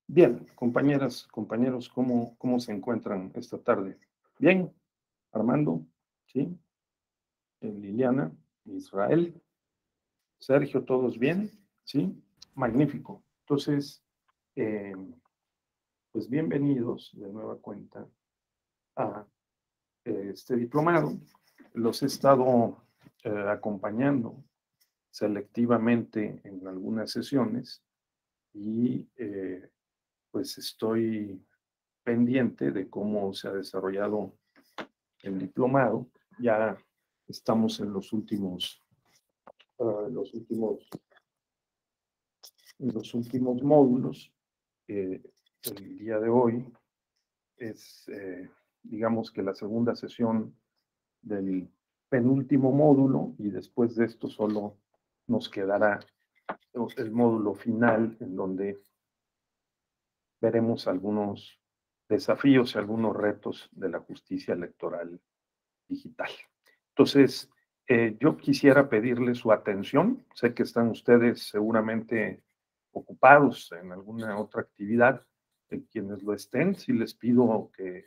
Bien, compañeras, compañeros, ¿cómo se encuentran esta tarde? Bien, Armando, ¿sí? Liliana, Israel, Sergio, ¿todos bien? ¿Sí? Magnífico. Entonces, eh, pues bienvenidos de nueva cuenta a este diplomado. Los he estado acompañando selectivamente en algunas sesiones y pues estoy pendiente de cómo se ha desarrollado el diplomado. Ya estamos en los últimos módulos. El día de hoy es, digamos que la segunda sesión del penúltimo módulo y después de esto solo nos quedará el módulo final en donde veremos algunos desafíos y algunos retos de la justicia electoral digital. Entonces, yo quisiera pedirle su atención. Sé que están ustedes seguramente ocupados en alguna otra actividad. Quienes lo estén, sí les pido que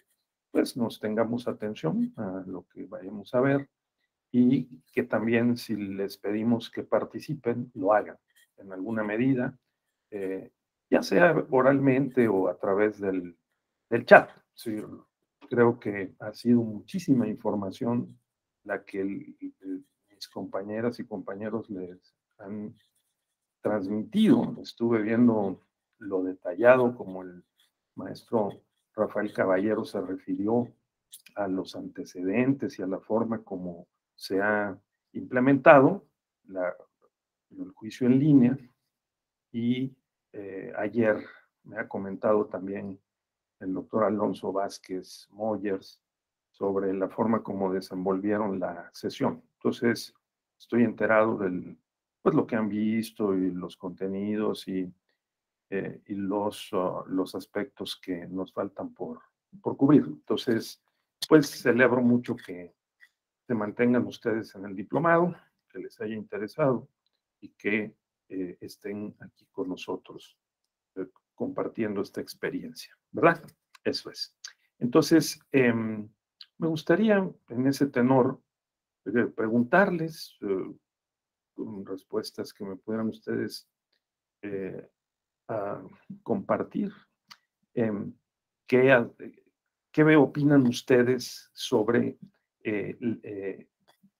pues nos tengamos atención a lo que vayamos a ver y que también si les pedimos que participen, lo hagan en alguna medida, eh, ya sea oralmente o a través del chat. Sí, creo que ha sido muchísima información la que mis compañeras y compañeros les han transmitido. Estuve viendo lo detallado como el maestro Rafael Caballero se refirió a los antecedentes y a la forma como se ha implementado el juicio en línea. Y ayer me ha comentado también el doctor Alonso Vázquez Moyers sobre la forma como desenvolvieron la sesión. Entonces, estoy enterado del, pues, lo que han visto y los contenidos y los aspectos que nos faltan por cubrir. Entonces, pues celebro mucho que se mantengan ustedes en el diplomado, que les haya interesado y que estén aquí con nosotros compartiendo esta experiencia, ¿verdad? Eso es. Entonces, me gustaría en ese tenor preguntarles con respuestas que me puedan ustedes eh, compartir. Eh, ¿qué, ¿Qué opinan ustedes sobre,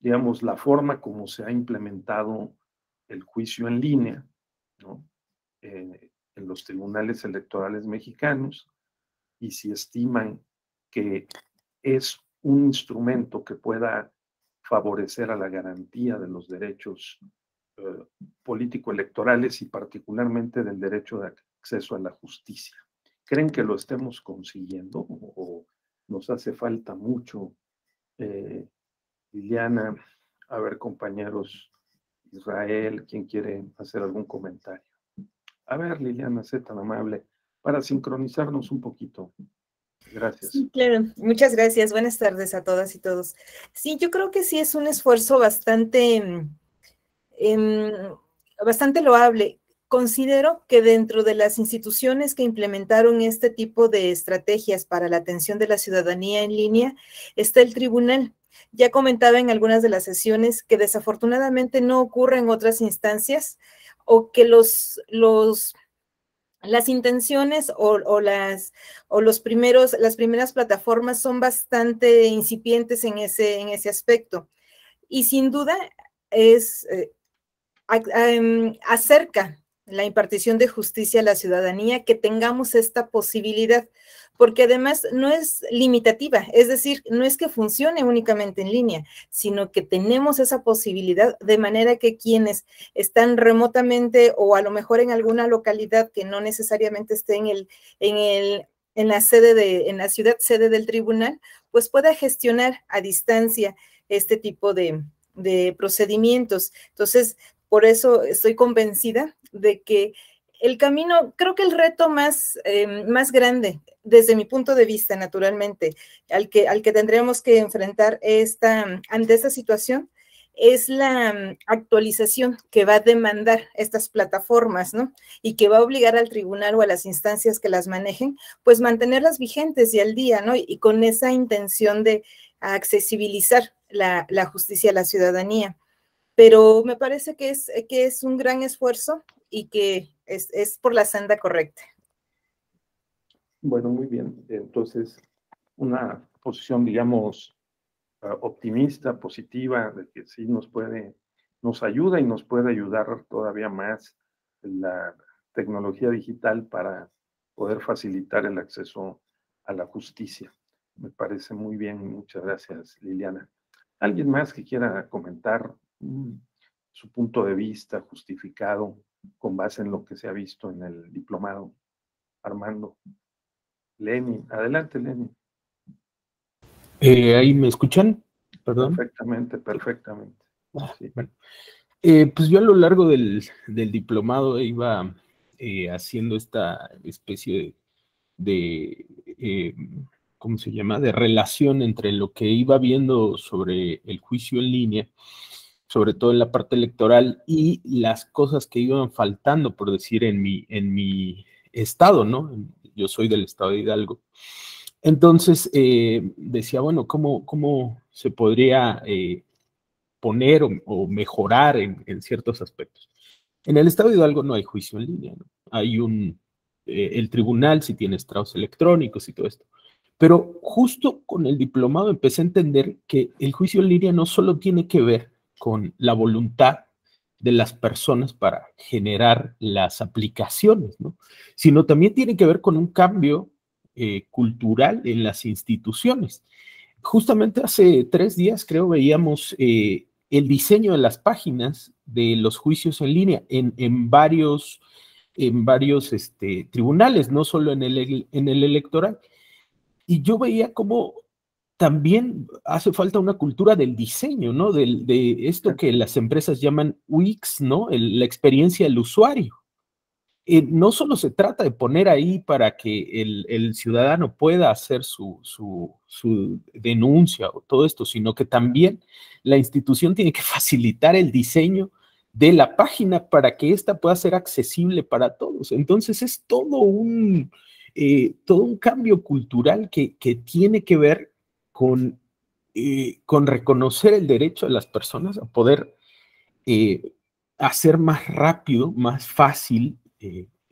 digamos, la forma como se ha implementado el juicio en línea, ¿no? En los tribunales electorales mexicanos, y si estiman que es un instrumento que pueda favorecer a la garantía de los derechos eh, político-electorales y particularmente del derecho de acceso a la justicia. ¿Creen que lo estemos consiguiendo o nos hace falta mucho? Liliana, a ver, compañeros, Israel, ¿quién quiere hacer algún comentario? A ver, Liliana, sé tan amable para sincronizarnos un poquito. Gracias. Sí, claro, muchas gracias. Buenas tardes a todas y todos. Sí, yo creo que sí es un esfuerzo bastante loable. Considero que dentro de las instituciones que implementaron este tipo de estrategias para la atención de la ciudadanía en línea está el tribunal. Ya comentaba en algunas de las sesiones que desafortunadamente no ocurre en otras instancias o que las intenciones las primeras plataformas son bastante incipientes en ese aspecto. Y sin duda es acerca la impartición de justicia a la ciudadanía que tengamos esta posibilidad, porque además no es limitativa, es decir, no es que funcione únicamente en línea, sino que tenemos esa posibilidad de manera que quienes están remotamente o a lo mejor en alguna localidad que no necesariamente esté en la ciudad sede del tribunal, pues pueda gestionar a distancia este tipo de procedimientos. Entonces, por eso estoy convencida de que el camino, creo que el reto más grande, desde mi punto de vista, naturalmente, al que tendremos que enfrentar ante esta situación, es la actualización que va a demandar estas plataformas, ¿no? Y que va a obligar al tribunal o a las instancias que las manejen, pues mantenerlas vigentes y al día, ¿no? Y con esa intención de accesibilizar la justicia a la ciudadanía. Pero me parece que es un gran esfuerzo y que es por la senda correcta. Bueno, muy bien. Entonces, una posición, digamos, optimista, positiva, de que sí nos ayuda y nos puede ayudar todavía más la tecnología digital para poder facilitar el acceso a la justicia. Me parece muy bien. Muchas gracias, Liliana. ¿Alguien más que quiera comentar su punto de vista justificado con base en lo que se ha visto en el diplomado? Armando. Lenny, adelante, Lenny. ¿Ahí me escuchan? Perdón. Perfectamente, perfectamente. Sí. Bueno, pues yo a lo largo del diplomado iba haciendo esta especie de ¿cómo se llama? De relación entre lo que iba viendo sobre el juicio en línea, sobre todo en la parte electoral, y las cosas que iban faltando, por decir, en mi estado, ¿no? Yo soy del estado de Hidalgo. Entonces, decía, bueno, ¿cómo se podría poner o mejorar en ciertos aspectos? En el estado de Hidalgo no hay juicio en línea, ¿no? Hay el tribunal si tiene estrados electrónicos y todo esto. Pero justo con el diplomado empecé a entender que el juicio en línea no solo tiene que ver con la voluntad de las personas para generar las aplicaciones, ¿no? Sino también tiene que ver con un cambio cultural en las instituciones. Justamente hace 3 días, creo, veíamos el diseño de las páginas de los juicios en línea en varios tribunales, no solo en el electoral. Y yo veía cómo también hace falta una cultura del diseño, ¿no? De esto que las empresas llaman UX, ¿no? La experiencia del usuario. No solo se trata de poner ahí para que el ciudadano pueda hacer su denuncia o todo esto, sino que también la institución tiene que facilitar el diseño de la página para que ésta pueda ser accesible para todos. Entonces es todo un cambio cultural que tiene que ver con reconocer el derecho de las personas a poder hacer más rápido, más fácil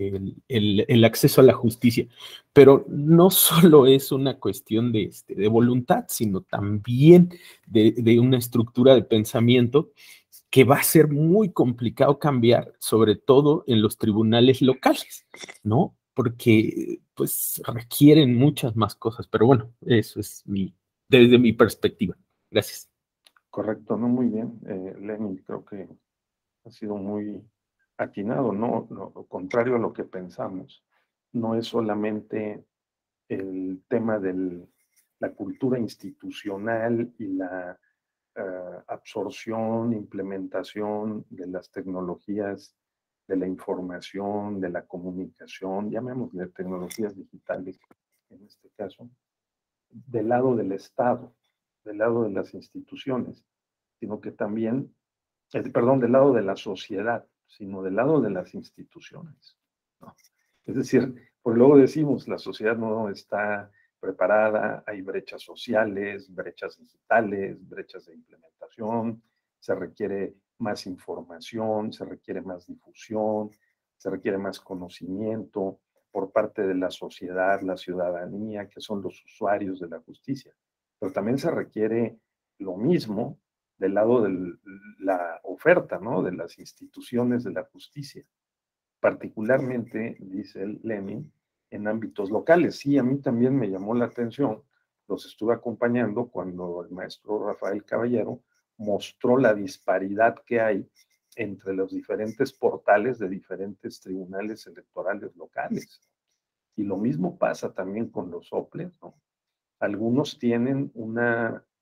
el acceso a la justicia. Pero no solo es una cuestión de voluntad, sino también de una estructura de pensamiento que va a ser muy complicado cambiar, sobre todo en los tribunales locales, ¿no? Porque pues requieren muchas más cosas. Pero bueno, eso es desde mi perspectiva. Gracias. Correcto, no, muy bien. Lenny, creo que ha sido muy atinado, ¿no? Lo contrario a lo que pensamos. No es solamente el tema de la cultura institucional y la absorción, implementación de las tecnologías de la información, de la comunicación, llamémosle tecnologías digitales en este caso, del lado del Estado, del lado de las instituciones, sino que también, perdón, del lado de la sociedad, sino del lado de las instituciones, ¿no? Es decir, pues luego decimos, la sociedad no está preparada, hay brechas sociales, brechas digitales, brechas de implementación, se requiere más información, se requiere más difusión, se requiere más conocimiento por parte de la sociedad, la ciudadanía, que son los usuarios de la justicia. Pero también se requiere lo mismo del lado de la oferta, ¿no? De las instituciones de la justicia, particularmente, dice el Lenin, en ámbitos locales. Sí, a mí también me llamó la atención, los estuve acompañando cuando el maestro Rafael Caballero mostró la disparidad que hay entre los diferentes portales de diferentes tribunales electorales locales. Y lo mismo pasa también con los OPLES, ¿no? Algunos tienen un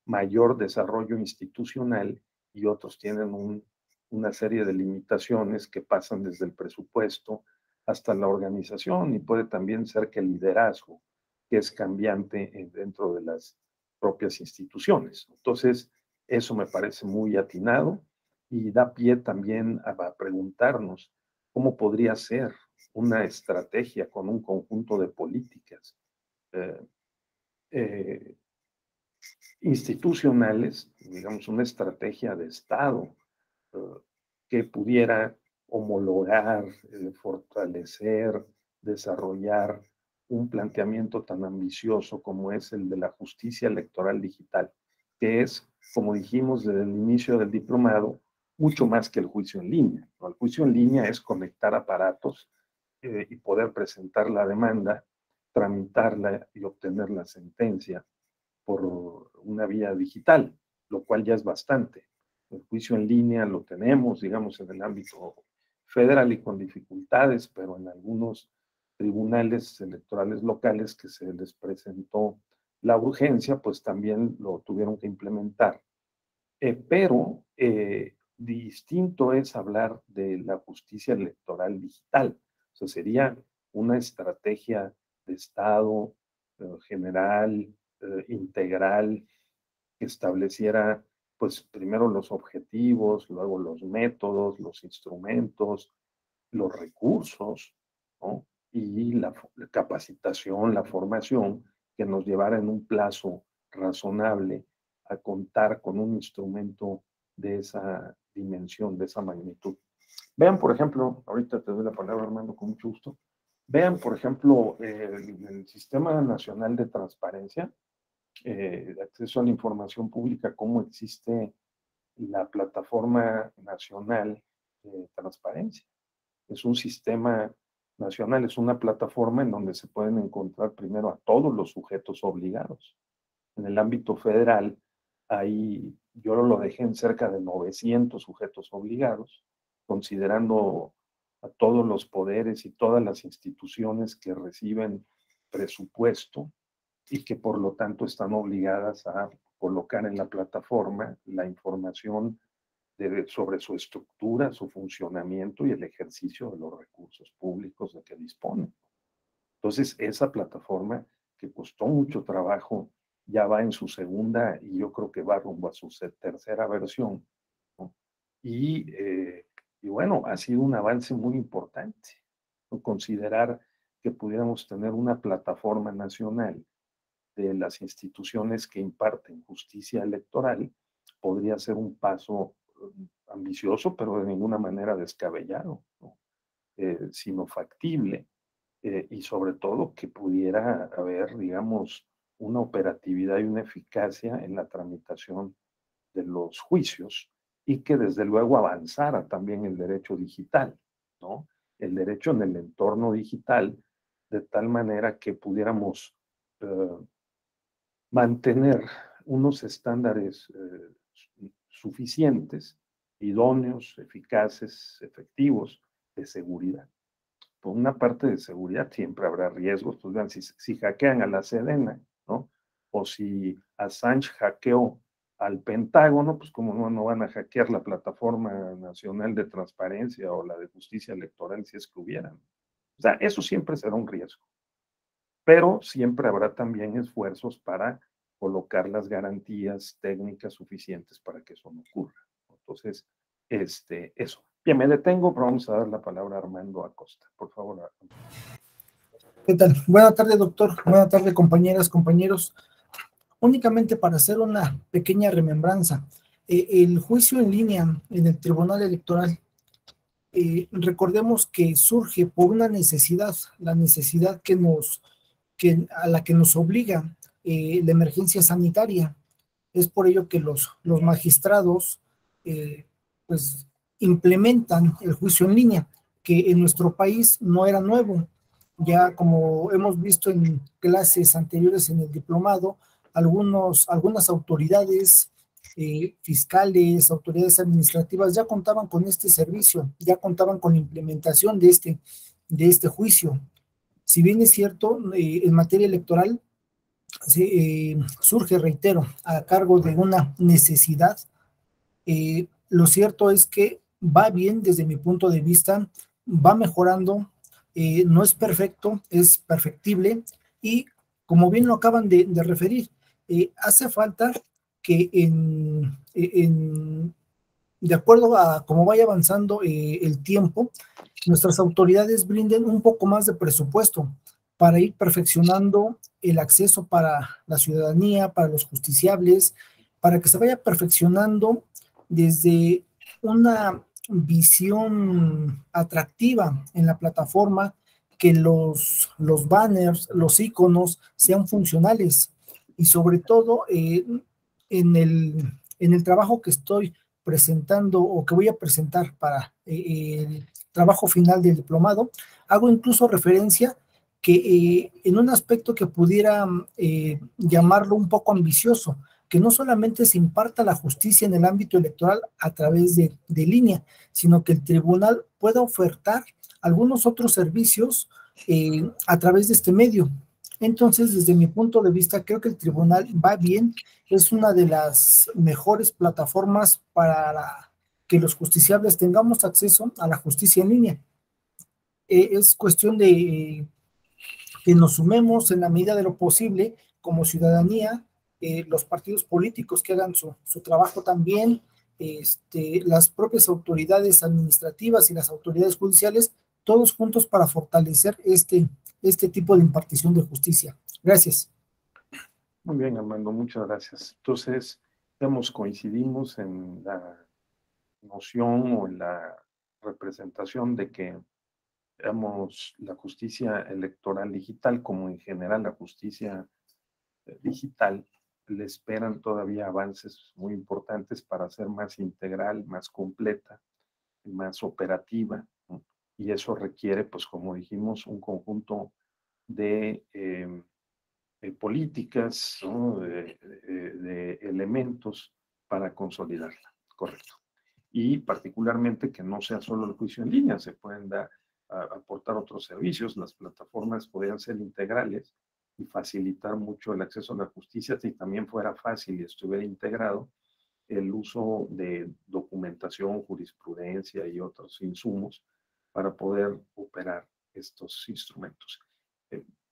mayor desarrollo institucional y otros tienen una serie de limitaciones que pasan desde el presupuesto hasta la organización, y puede también ser que el liderazgo, que es cambiante dentro de las propias instituciones. Entonces, Eso me parece muy atinado y da pie también a preguntarnos cómo podría ser una estrategia con un conjunto de políticas eh, eh, institucionales, digamos, una estrategia de Estado eh, que pudiera homologar, fortalecer, desarrollar un planteamiento tan ambicioso como es el de la justicia electoral digital, que es, como dijimos desde el inicio del diplomado, mucho más que el juicio en línea, ¿no? El juicio en línea es conectar aparatos y poder presentar la demanda, tramitarla y obtener la sentencia por una vía digital, lo cual ya es bastante. El juicio en línea lo tenemos, digamos, en el ámbito federal y con dificultades, pero en algunos tribunales electorales locales que se les presentó la urgencia, pues también lo tuvieron que implementar. Pero distinto es hablar de la justicia electoral digital. O sea, sería una estrategia de Estado general, integral, que estableciera, pues, primero los objetivos, luego los métodos, los instrumentos, los recursos, ¿no? Y la capacitación, la formación, que nos llevara en un plazo razonable a contar con un instrumento de esa dimensión, de esa magnitud. Vean, por ejemplo, ahorita te doy la palabra, Armando, con mucho gusto. Vean, por ejemplo, el Sistema Nacional de Transparencia, de acceso a la información pública, cómo existe la Plataforma Nacional de Transparencia. Es un sistema nacional, es una plataforma en donde se pueden encontrar primero a todos los sujetos obligados. En el ámbito federal, ahí yo lo dejé en cerca de 900 sujetos obligados, considerando a todos los poderes y todas las instituciones que reciben presupuesto y que por lo tanto están obligadas a colocar en la plataforma la información sobre su estructura, su funcionamiento y el ejercicio de los recursos públicos de que disponen. Entonces, esa plataforma que costó mucho trabajo ya va en su segunda y yo creo que va rumbo a su tercera versión, ¿no? Y bueno, ha sido un avance muy importante, ¿no? Considerar que pudiéramos tener una plataforma nacional de las instituciones que imparten justicia electoral podría ser un paso ambicioso, pero de ninguna manera descabellado, ¿no? Sino factible, y sobre todo que pudiera haber, digamos, una operatividad y una eficacia en la tramitación de los juicios y que desde luego avanzara también el derecho digital, ¿no? El derecho en el entorno digital, de tal manera que pudiéramos mantener unos estándares suficientes, idóneos, eficaces, efectivos de seguridad. Por una parte de seguridad siempre habrá riesgos, pues vean, si hackean a la Sedena, ¿no? O si Assange hackeó al Pentágono, pues como no van a hackear la Plataforma Nacional de Transparencia o la de Justicia Electoral si es que hubieran. O sea, eso siempre será un riesgo, pero siempre habrá también esfuerzos para colocar las garantías técnicas suficientes para que eso no ocurra. Entonces, eso. Bien, me detengo, pero vamos a dar la palabra a Armando Acosta. Por favor, Armando. ¿Qué tal? Buenas tardes, doctor. Buenas tardes, compañeras, compañeros. Únicamente para hacer una pequeña remembranza. El juicio en línea en el Tribunal Electoral, recordemos que surge por una necesidad, la necesidad a la que nos obliga la emergencia sanitaria. Es por ello que los magistrados pues implementan el juicio en línea, que en nuestro país no era nuevo. Ya como hemos visto en clases anteriores en el diplomado, algunas autoridades fiscales, autoridades administrativas ya contaban con este servicio, ya contaban con la implementación de este juicio. Si bien es cierto, en materia electoral surge, reitero, a cargo de una necesidad. Lo cierto es que va bien desde mi punto de vista, va mejorando, no es perfecto, es perfectible y como bien lo acaban de referir, hace falta que de acuerdo a cómo vaya avanzando el tiempo, nuestras autoridades brinden un poco más de presupuesto para ir perfeccionando el acceso para la ciudadanía, para los justiciables, para que se vaya perfeccionando desde una visión atractiva en la plataforma, que los banners, los iconos sean funcionales, y sobre todo en el trabajo que estoy presentando o que voy a presentar para el trabajo final del diplomado, hago incluso referencia que en un aspecto que pudiera llamarlo un poco ambicioso, que no solamente se imparta la justicia en el ámbito electoral a través de línea, sino que el tribunal pueda ofertar algunos otros servicios a través de este medio. Entonces, desde mi punto de vista, creo que el tribunal va bien, es una de las mejores plataformas para que los justiciables tengamos acceso a la justicia en línea. Es cuestión de que nos sumemos en la medida de lo posible como ciudadanía, los partidos políticos que hagan su trabajo también, las propias autoridades administrativas y las autoridades judiciales, todos juntos para fortalecer este tipo de impartición de justicia. Gracias. Muy bien, Armando, muchas gracias. Entonces, digamos, coincidimos en la noción o en la representación de que, digamos, la justicia electoral digital, como en general la justicia digital, le esperan todavía avances muy importantes para ser más integral, más completa, más operativa, ¿no? Y eso requiere, pues como dijimos, un conjunto de políticas, ¿no? de elementos para consolidarla, correcto. Y particularmente que no sea solo el juicio en línea, se pueden aportar otros servicios, las plataformas podrían ser integrales y facilitar mucho el acceso a la justicia si también fuera fácil y estuviera integrado el uso de documentación, jurisprudencia y otros insumos para poder operar estos instrumentos.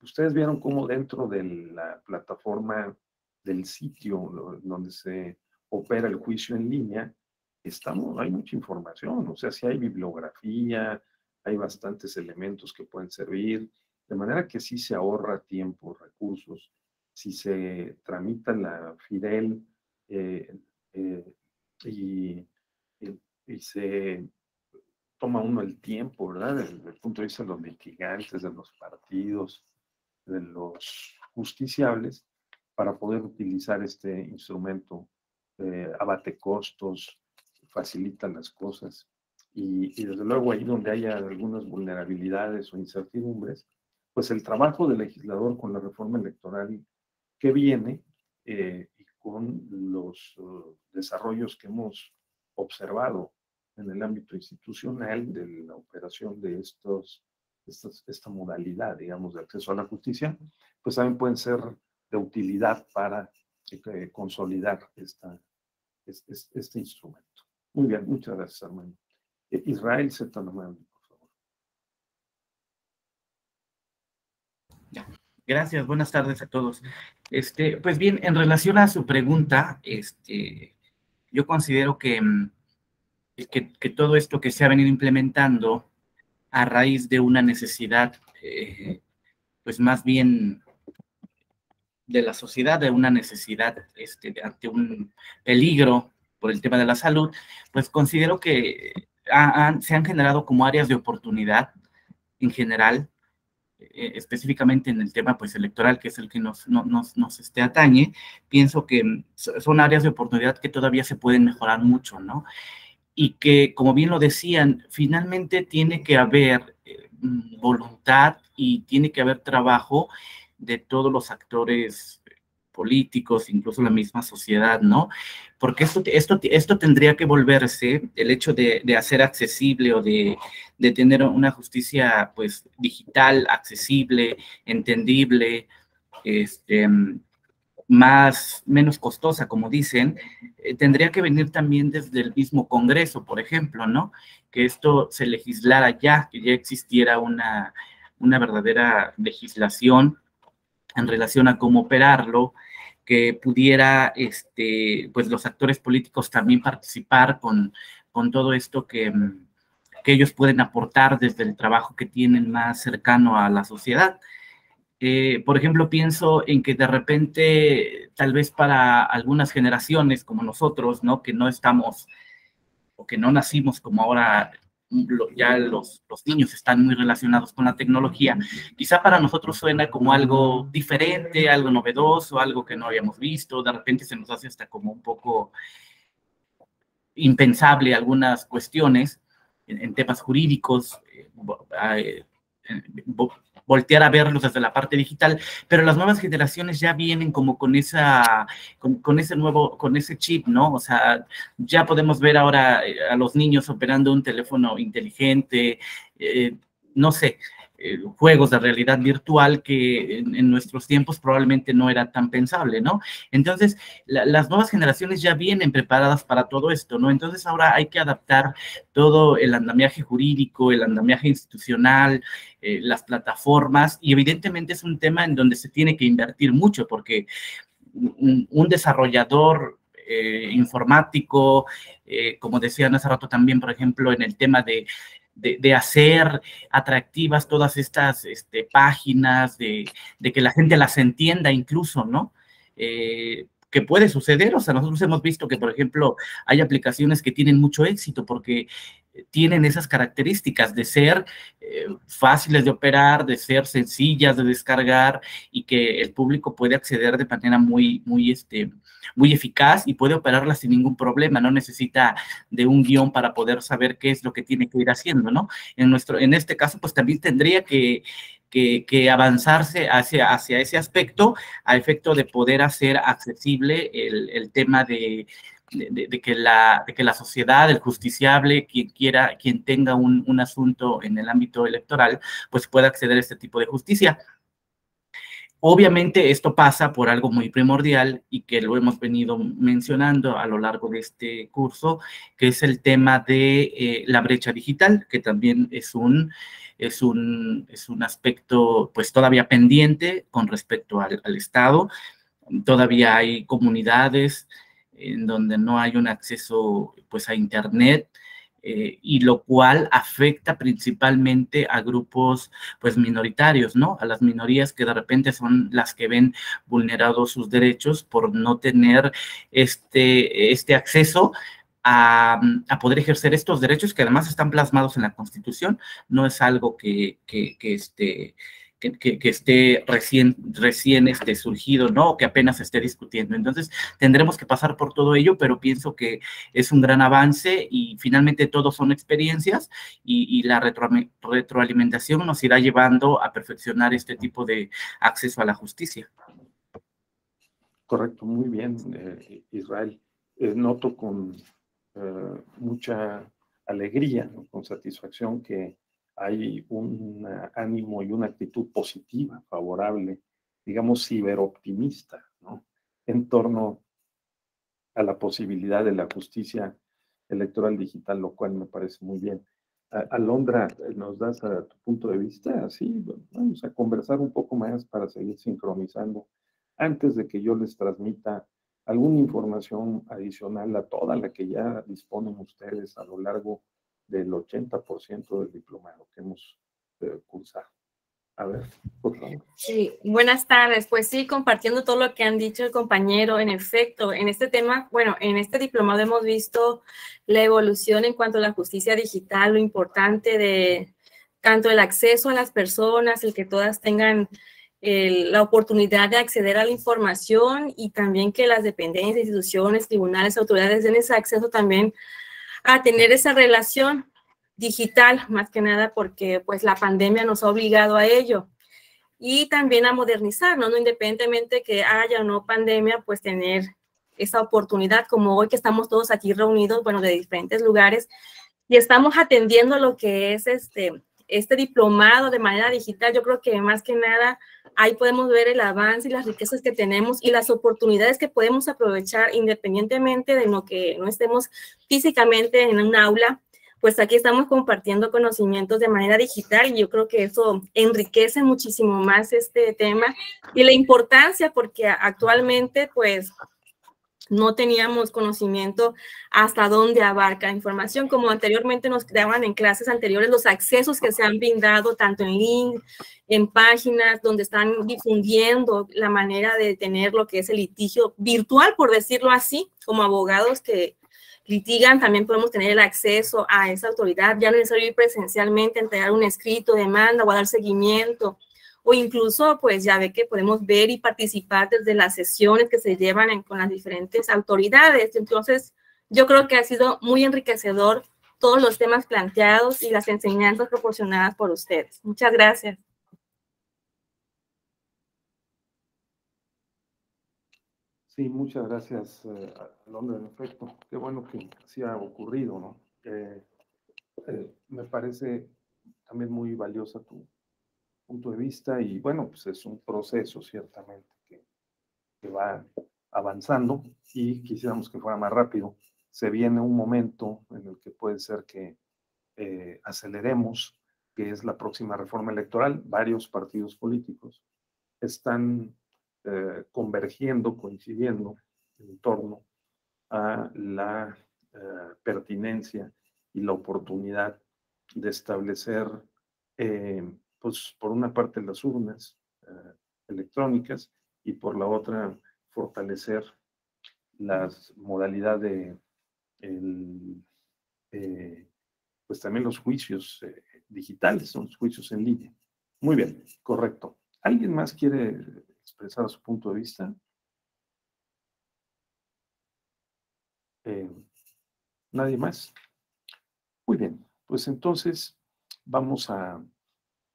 Ustedes vieron cómo dentro de la plataforma del sitio donde se opera el juicio en línea, hay mucha información, o sea, si hay bibliografía, hay bastantes elementos que pueden servir, de manera que sí se ahorra tiempo, recursos, si se tramita la FIDEL y se toma uno el tiempo, ¿verdad? Desde el punto de vista de los litigantes, de los partidos, de los justiciables, para poder utilizar este instrumento, abate costos, facilita las cosas. Y desde luego ahí donde haya algunas vulnerabilidades o incertidumbres, pues el trabajo del legislador con la reforma electoral que viene y con los desarrollos que hemos observado en el ámbito institucional de la operación de esta modalidad, digamos, de acceso a la justicia, pues también pueden ser de utilidad para consolidar este instrumento. Muy bien, muchas gracias, Armando. Israel Zetanamandi, por favor. Gracias, buenas tardes a todos. Pues bien, en relación a su pregunta, yo considero que todo esto que se ha venido implementando a raíz de una necesidad, pues más bien de la sociedad, de una necesidad ante un peligro por el tema de la salud, pues considero que se han generado como áreas de oportunidad en general, específicamente en el tema pues electoral, que es el que nos atañe. Pienso que son áreas de oportunidad que todavía se pueden mejorar mucho, ¿no? Y que, como bien lo decían, finalmente tiene que haber voluntad y tiene que haber trabajo de todos los actores políticos, incluso la misma sociedad, ¿no? Porque esto tendría que volverse, el hecho de hacer accesible o de tener una justicia, pues, digital, accesible, entendible, menos costosa, como dicen, tendría que venir también desde el mismo Congreso, por ejemplo, ¿no? Que esto se legislara ya, que ya existiera una verdadera legislación en relación a cómo operarlo, que pudiera, pues los actores políticos también participar con todo esto que ellos pueden aportar desde el trabajo que tienen más cercano a la sociedad. Por ejemplo, pienso en que de repente, tal vez para algunas generaciones como nosotros, ¿no? Que no estamos o que no nacimos como ahora, ya los niños están muy relacionados con la tecnología, quizá para nosotros suena como algo diferente, algo novedoso, algo que no habíamos visto, de repente se nos hace hasta como un poco impensable algunas cuestiones en temas jurídicos, voltear a verlos desde la parte digital, pero las nuevas generaciones ya vienen como con ese chip, ¿no? O sea, ya podemos ver ahora a los niños operando un teléfono inteligente, no sé, juegos de realidad virtual que en nuestros tiempos probablemente no era tan pensable, ¿no? Entonces, las nuevas generaciones ya vienen preparadas para todo esto, ¿no? Entonces, ahora hay que adaptar todo el andamiaje jurídico, el andamiaje institucional, las plataformas, y evidentemente es un tema en donde se tiene que invertir mucho, porque un desarrollador informático, como decían hace rato también, por ejemplo, en el tema de hacer atractivas todas estas páginas, de que la gente las entienda incluso, ¿no? Que puede suceder, o sea, nosotros hemos visto que, por ejemplo, hay aplicaciones que tienen mucho éxito porque tienen esas características de ser fáciles de operar, de ser sencillas de descargar y que el público puede acceder de manera muy eficaz y puede operarlas sin ningún problema, no necesita de un guión para poder saber qué es lo que tiene que ir haciendo, ¿no? En este caso, pues también tendría que avanzarse hacia ese aspecto a efecto de poder hacer accesible el tema de que la sociedad, el justiciable, quien tenga un asunto en el ámbito electoral, pues pueda acceder a este tipo de justicia. Obviamente esto pasa por algo muy primordial y que lo hemos venido mencionando a lo largo de este curso, que es el tema de la brecha digital, que también es un aspecto pues todavía pendiente con respecto al Estado. Todavía hay comunidades en donde no hay un acceso pues a Internet, y lo cual afecta principalmente a grupos pues minoritarios, ¿no? A las minorías que de repente son las que ven vulnerados sus derechos por no tener este acceso a poder ejercer estos derechos que además están plasmados en la Constitución. No es algo que esté recién surgido, ¿no? O que apenas se esté discutiendo. Entonces, tendremos que pasar por todo ello, pero pienso que es un gran avance y finalmente todos son experiencias y la retroalimentación nos irá llevando a perfeccionar este tipo de acceso a la justicia. Correcto, muy bien, Israel. Noto con mucha alegría, ¿no? Con satisfacción que hay un ánimo y una actitud positiva, favorable, digamos, ciberoptimista, ¿no? En torno a la posibilidad de la justicia electoral digital, lo cual me parece muy bien. Alondra, ¿nos das a tu punto de vista? Sí, vamos a conversar un poco más para seguir sincronizando antes de que yo les transmita alguna información adicional a toda la que ya disponen ustedes a lo largo del 80% del diplomado que hemos cursado. A ver, por favor. Sí, buenas tardes. Pues sí, compartiendo todo lo que han dicho el compañero, en efecto, en este tema, bueno, en este diplomado hemos visto la evolución en cuanto a la justicia digital, lo importante de tanto el acceso a las personas, el que todas tengan la oportunidad de acceder a la información y también que las dependencias, instituciones, tribunales, autoridades den ese acceso también a tener esa relación digital, más que nada porque pues la pandemia nos ha obligado a ello y también a modernizarnos, ¿no? Independientemente que haya o no pandemia, pues tener esa oportunidad como hoy que estamos todos aquí reunidos, bueno, de diferentes lugares y estamos atendiendo lo que es este diplomado de manera digital. Yo creo que más que nada ahí podemos ver el avance y las riquezas que tenemos y las oportunidades que podemos aprovechar independientemente de lo que no estemos físicamente en un aula, pues aquí estamos compartiendo conocimientos de manera digital y yo creo que eso enriquece muchísimo más este tema y la importancia porque actualmente pues no teníamos conocimiento hasta dónde abarca la información, como anteriormente nos daban en clases anteriores los accesos que se han brindado tanto en link, en páginas donde están difundiendo la manera de tener lo que es el litigio virtual, por decirlo así, como abogados que litigan, también podemos tener el acceso a esa autoridad, ya no es necesario ir presencialmente, entregar un escrito, demanda o a dar seguimiento, o incluso, pues ya ve que podemos ver y participar desde las sesiones que se llevan con las diferentes autoridades. Entonces, yo creo que ha sido muy enriquecedor todos los temas planteados y las enseñanzas proporcionadas por ustedes. Muchas gracias. Sí, muchas gracias, Alondra. En efecto, qué bueno que así ha ocurrido, ¿no? Me parece también muy valiosa tu punto de vista y bueno, pues es un proceso ciertamente que va avanzando y quisiéramos que fuera más rápido. Se viene un momento en el que puede ser que aceleremos, que es la próxima reforma electoral. Varios partidos políticos están convergiendo, coincidiendo en torno a la pertinencia y la oportunidad de establecer, pues, por una parte las urnas electrónicas y por la otra fortalecer las modalidades de, pues también los juicios digitales, son los juicios en línea. Muy bien, correcto. ¿Alguien más quiere expresar su punto de vista? ¿Nadie más? Muy bien, pues entonces vamos a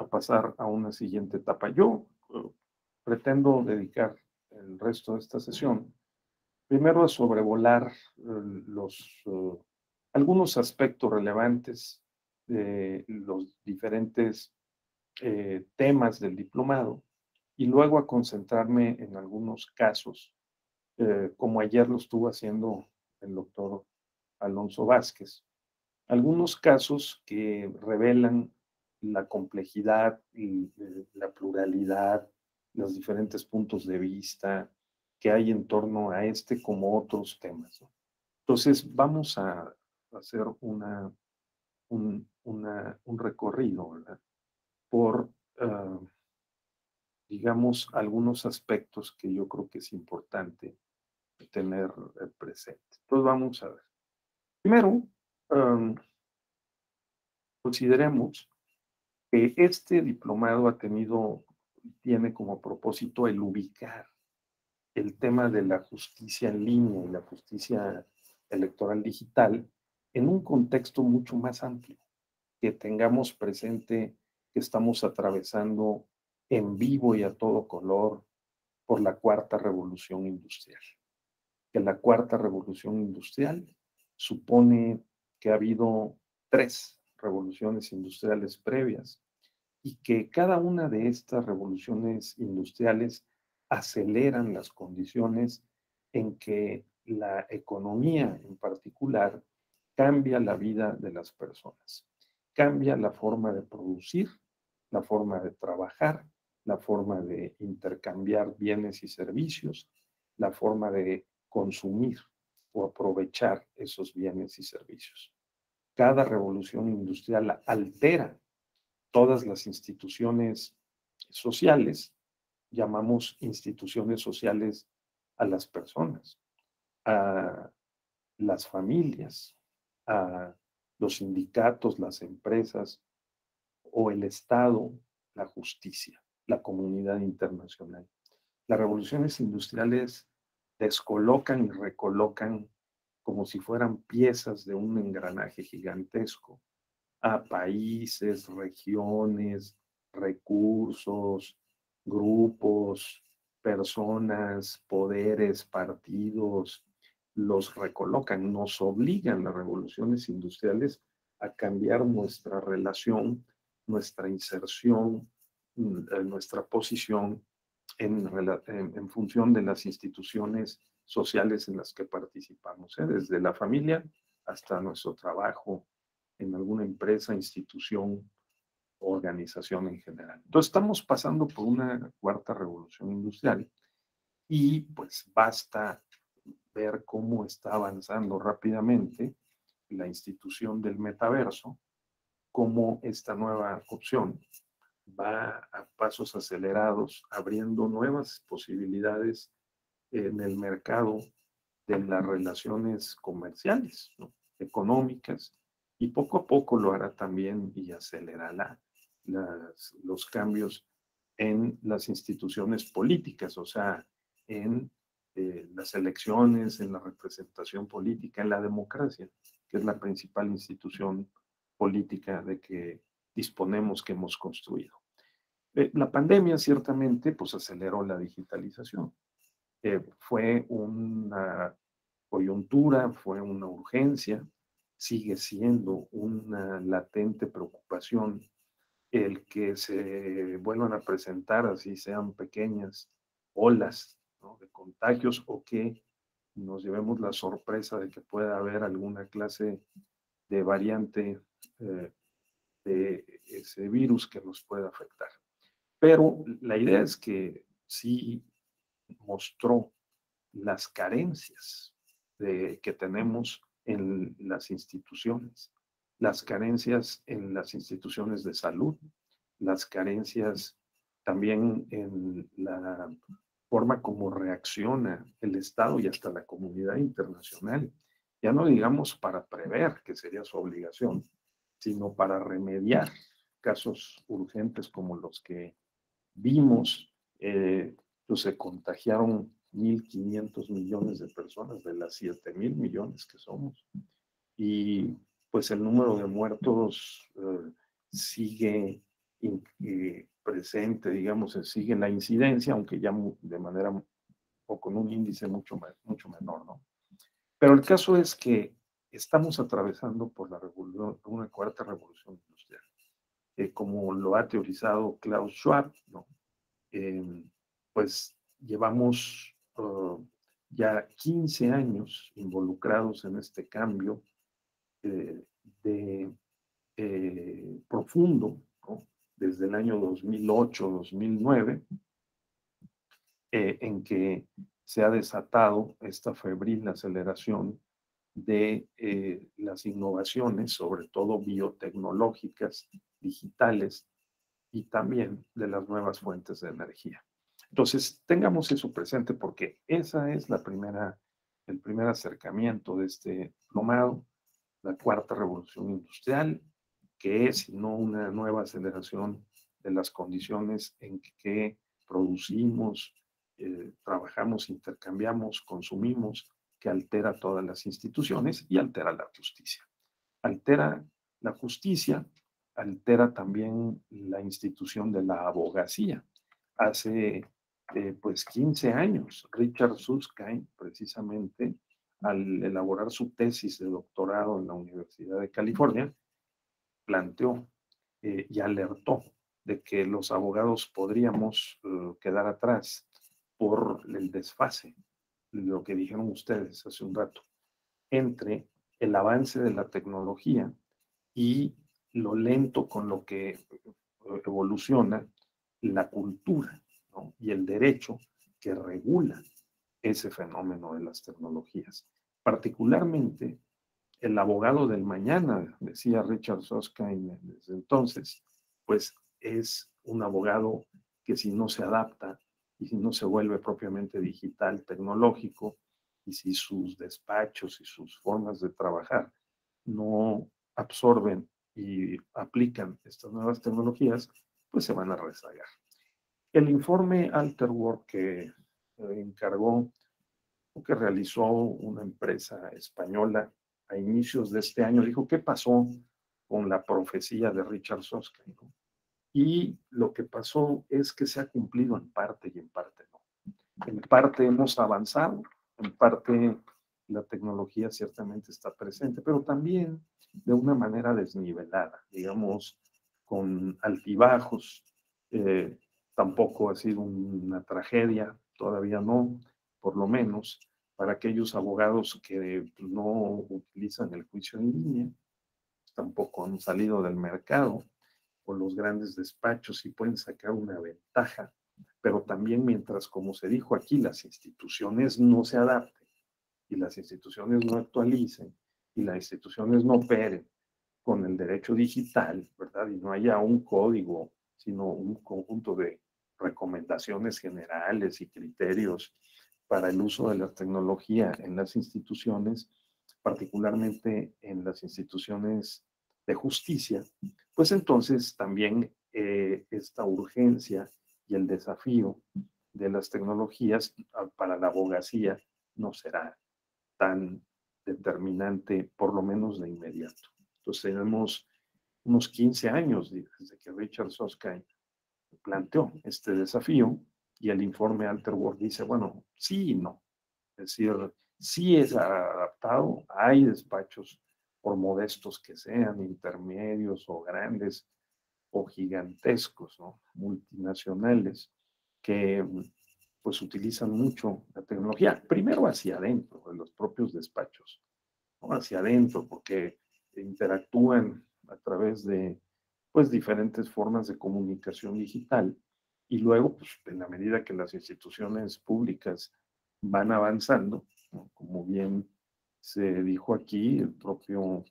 pasar a una siguiente etapa. Yo pretendo dedicar el resto de esta sesión primero a sobrevolar algunos aspectos relevantes de los diferentes temas del diplomado y luego a concentrarme en algunos casos, como ayer lo estuvo haciendo el doctor Alonso Vázquez. Algunos casos que revelan la complejidad y la pluralidad, los diferentes puntos de vista que hay en torno a este como otros temas, ¿no? Entonces, vamos a hacer un recorrido, ¿verdad? Por, digamos, algunos aspectos que yo creo que es importante tener presente. Entonces, vamos a ver. Primero, consideremos que este diplomado tiene como propósito el ubicar el tema de la justicia en línea y la justicia electoral digital en un contexto mucho más amplio, que tengamos presente que estamos atravesando en vivo y a todo color por la cuarta revolución industrial. Que la cuarta revolución industrial supone que ha habido 3 revoluciones industriales previas y que cada una de estas revoluciones industriales aceleran las condiciones en que la economía en particular cambia la vida de las personas, cambia la forma de producir, la forma de trabajar, la forma de intercambiar bienes y servicios, la forma de consumir o aprovechar esos bienes y servicios. Cada revolución industrial altera todas las instituciones sociales, llamamos instituciones sociales a las personas, a las familias, a los sindicatos, las empresas o el Estado, la justicia, la comunidad internacional. Las revoluciones industriales descolocan y recolocan como si fueran piezas de un engranaje gigantesco a países, regiones, recursos, grupos, personas, poderes, partidos, los recolocan, nos obligan las revoluciones industriales a cambiar nuestra relación, nuestra inserción, nuestra posición en función de las instituciones sociales en las que participamos, desde la familia hasta nuestro trabajo, en alguna empresa, institución o organización en general. Entonces estamos pasando por una cuarta revolución industrial y pues basta ver cómo está avanzando rápidamente la institución del metaverso, cómo esta nueva opción va a pasos acelerados, abriendo nuevas posibilidades en el mercado de las relaciones comerciales, ¿no? Económicas, y poco a poco lo hará también y acelerará los cambios en las instituciones políticas, o sea, en las elecciones, en la representación política, en la democracia, que es la principal institución política de que disponemos, que hemos construido. La pandemia ciertamente pues aceleró la digitalización. Fue una coyuntura, fue una urgencia, sigue siendo una latente preocupación el que se vuelvan a presentar, así sean pequeñas olas, ¿no?, de contagios, o que nos llevemos la sorpresa de que pueda haber alguna clase de variante de ese virus que nos pueda afectar. Pero la idea es que sí mostró las carencias que tenemos en las instituciones, las carencias en las instituciones de salud, las carencias también en la forma como reacciona el Estado y hasta la comunidad internacional. Ya no digamos para prever, que sería su obligación, sino para remediar casos urgentes como los que vimos. Pues se contagiaron 1.500 millones de personas de las 7.000 millones que somos. Y pues el número de muertos sigue presente, digamos, sigue la incidencia, aunque ya de manera o con un índice mucho menor, ¿no? Pero el caso es que estamos atravesando por una cuarta revolución industrial, como lo ha teorizado Klaus Schwab, ¿no? Pues llevamos ya 15 años involucrados en este cambio profundo, ¿no?, desde el año 2008-2009, en que se ha desatado esta febril aceleración de las innovaciones, sobre todo biotecnológicas, digitales, y también de las nuevas fuentes de energía. Entonces, tengamos eso presente porque esa es el primer acercamiento de este diplomado, la cuarta revolución industrial, que es no una nueva aceleración de las condiciones en que producimos, trabajamos, intercambiamos, consumimos, que altera todas las instituciones y altera la justicia. Altera la justicia, altera también la institución de la abogacía. Hace pues 15 años, Richard Susskind, precisamente, al elaborar su tesis de doctorado en la Universidad de California, planteó y alertó de que los abogados podríamos quedar atrás por el desfase, lo que dijeron ustedes hace un rato, entre el avance de la tecnología y lo lento con lo que evoluciona la cultura, ¿no?, y el derecho que regula ese fenómeno de las tecnologías. Particularmente, el abogado del mañana, decía Richard Susskind desde entonces, pues es un abogado que si no se adapta y si no se vuelve propiamente digital, tecnológico, y si sus despachos y sus formas de trabajar no absorben y aplican estas nuevas tecnologías, pues se van a rezagar. El informe Alter Work que encargó o que realizó una empresa española a inicios de este año dijo qué pasó con la profecía de Richard Susskind, ¿no? Y lo que pasó es que se ha cumplido en parte y en parte no. En parte hemos avanzado, en parte la tecnología ciertamente está presente, pero también de una manera desnivelada, digamos, con altibajos. Tampoco ha sido una tragedia, todavía no, por lo menos para aquellos abogados que no utilizan el juicio en línea, tampoco han salido del mercado, o los grandes despachos sí pueden sacar una ventaja, pero también mientras, como se dijo aquí, las instituciones no se adapten y las instituciones no actualicen y las instituciones no operen con el derecho digital, ¿verdad? Y no haya un código, sino un conjunto de recomendaciones generales y criterios para el uso de la tecnología en las instituciones, particularmente en las instituciones de justicia, pues entonces también esta urgencia y el desafío de las tecnologías para la abogacía no será tan determinante, por lo menos de inmediato. Entonces tenemos unos 15 años desde que Richard Susskind planteó este desafío y el informe Alterworld dice, bueno, sí y no. Es decir, sí es adaptado, hay despachos, por modestos que sean, intermedios o grandes o gigantescos, ¿no? Multinacionales, que pues utilizan mucho la tecnología, primero hacia adentro de los propios despachos, ¿no? Hacia adentro, porque interactúan a través de pues diferentes formas de comunicación digital y luego, pues en la medida que las instituciones públicas van avanzando, ¿no? Como bien se dijo aquí, el propio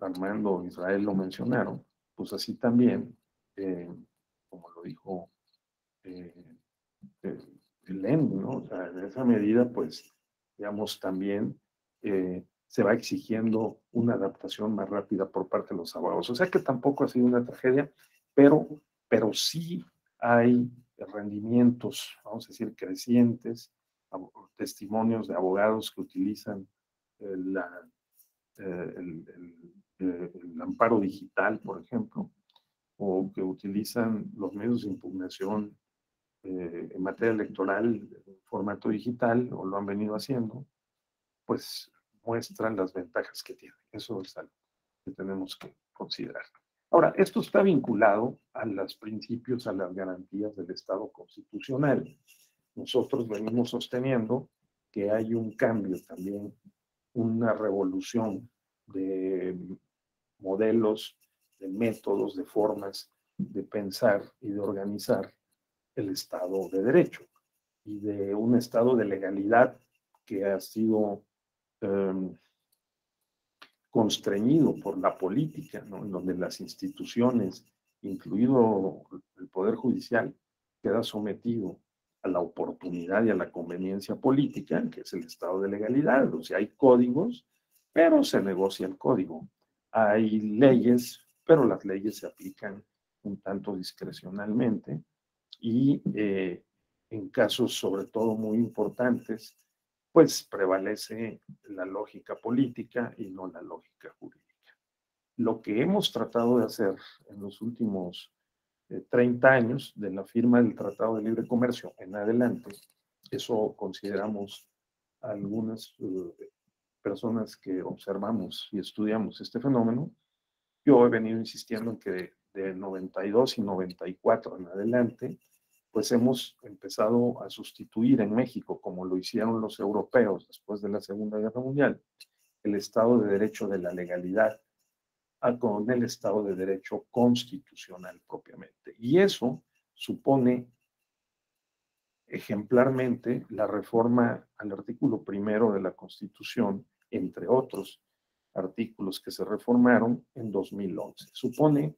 Armando Israel lo mencionaron, pues así también, como lo dijo eh, ¿no? O sea, en esa medida, pues, digamos, también se va exigiendo una adaptación más rápida por parte de los abogados. O sea que tampoco ha sido una tragedia, pero sí hay rendimientos, vamos a decir, crecientes, testimonios de abogados que utilizan el amparo digital, por ejemplo, o que utilizan los medios de impugnación en materia electoral en formato digital, o lo han venido haciendo, pues muestran las ventajas que tienen. Eso es algo que tenemos que considerar. Ahora, esto está vinculado a los principios, a las garantías del Estado constitucional. Nosotros venimos sosteniendo que hay un cambio también, una revolución de modelos, de métodos, de formas de pensar y de organizar el Estado de Derecho y de un Estado de legalidad que ha sido constreñido por la política, ¿no? En donde las instituciones, incluido el Poder Judicial, queda sometido a la oportunidad y a la conveniencia política, que es el estado de legalidad. O sea, hay códigos, pero se negocia el código. Hay leyes, pero las leyes se aplican un tanto discrecionalmente y en casos sobre todo muy importantes, pues prevalece la lógica política y no la lógica jurídica. Lo que hemos tratado de hacer en los últimos 30 años de la firma del Tratado de Libre Comercio en adelante, eso consideramos algunas personas que observamos y estudiamos este fenómeno. Yo he venido insistiendo en que de 92 y 94 en adelante, pues hemos empezado a sustituir en México, como lo hicieron los europeos después de la Segunda Guerra Mundial, el Estado de Derecho de la legalidad con el Estado de Derecho constitucional propiamente. Y eso supone ejemplarmente la reforma al artículo primero de la Constitución, entre otros artículos que se reformaron en 2011. Supone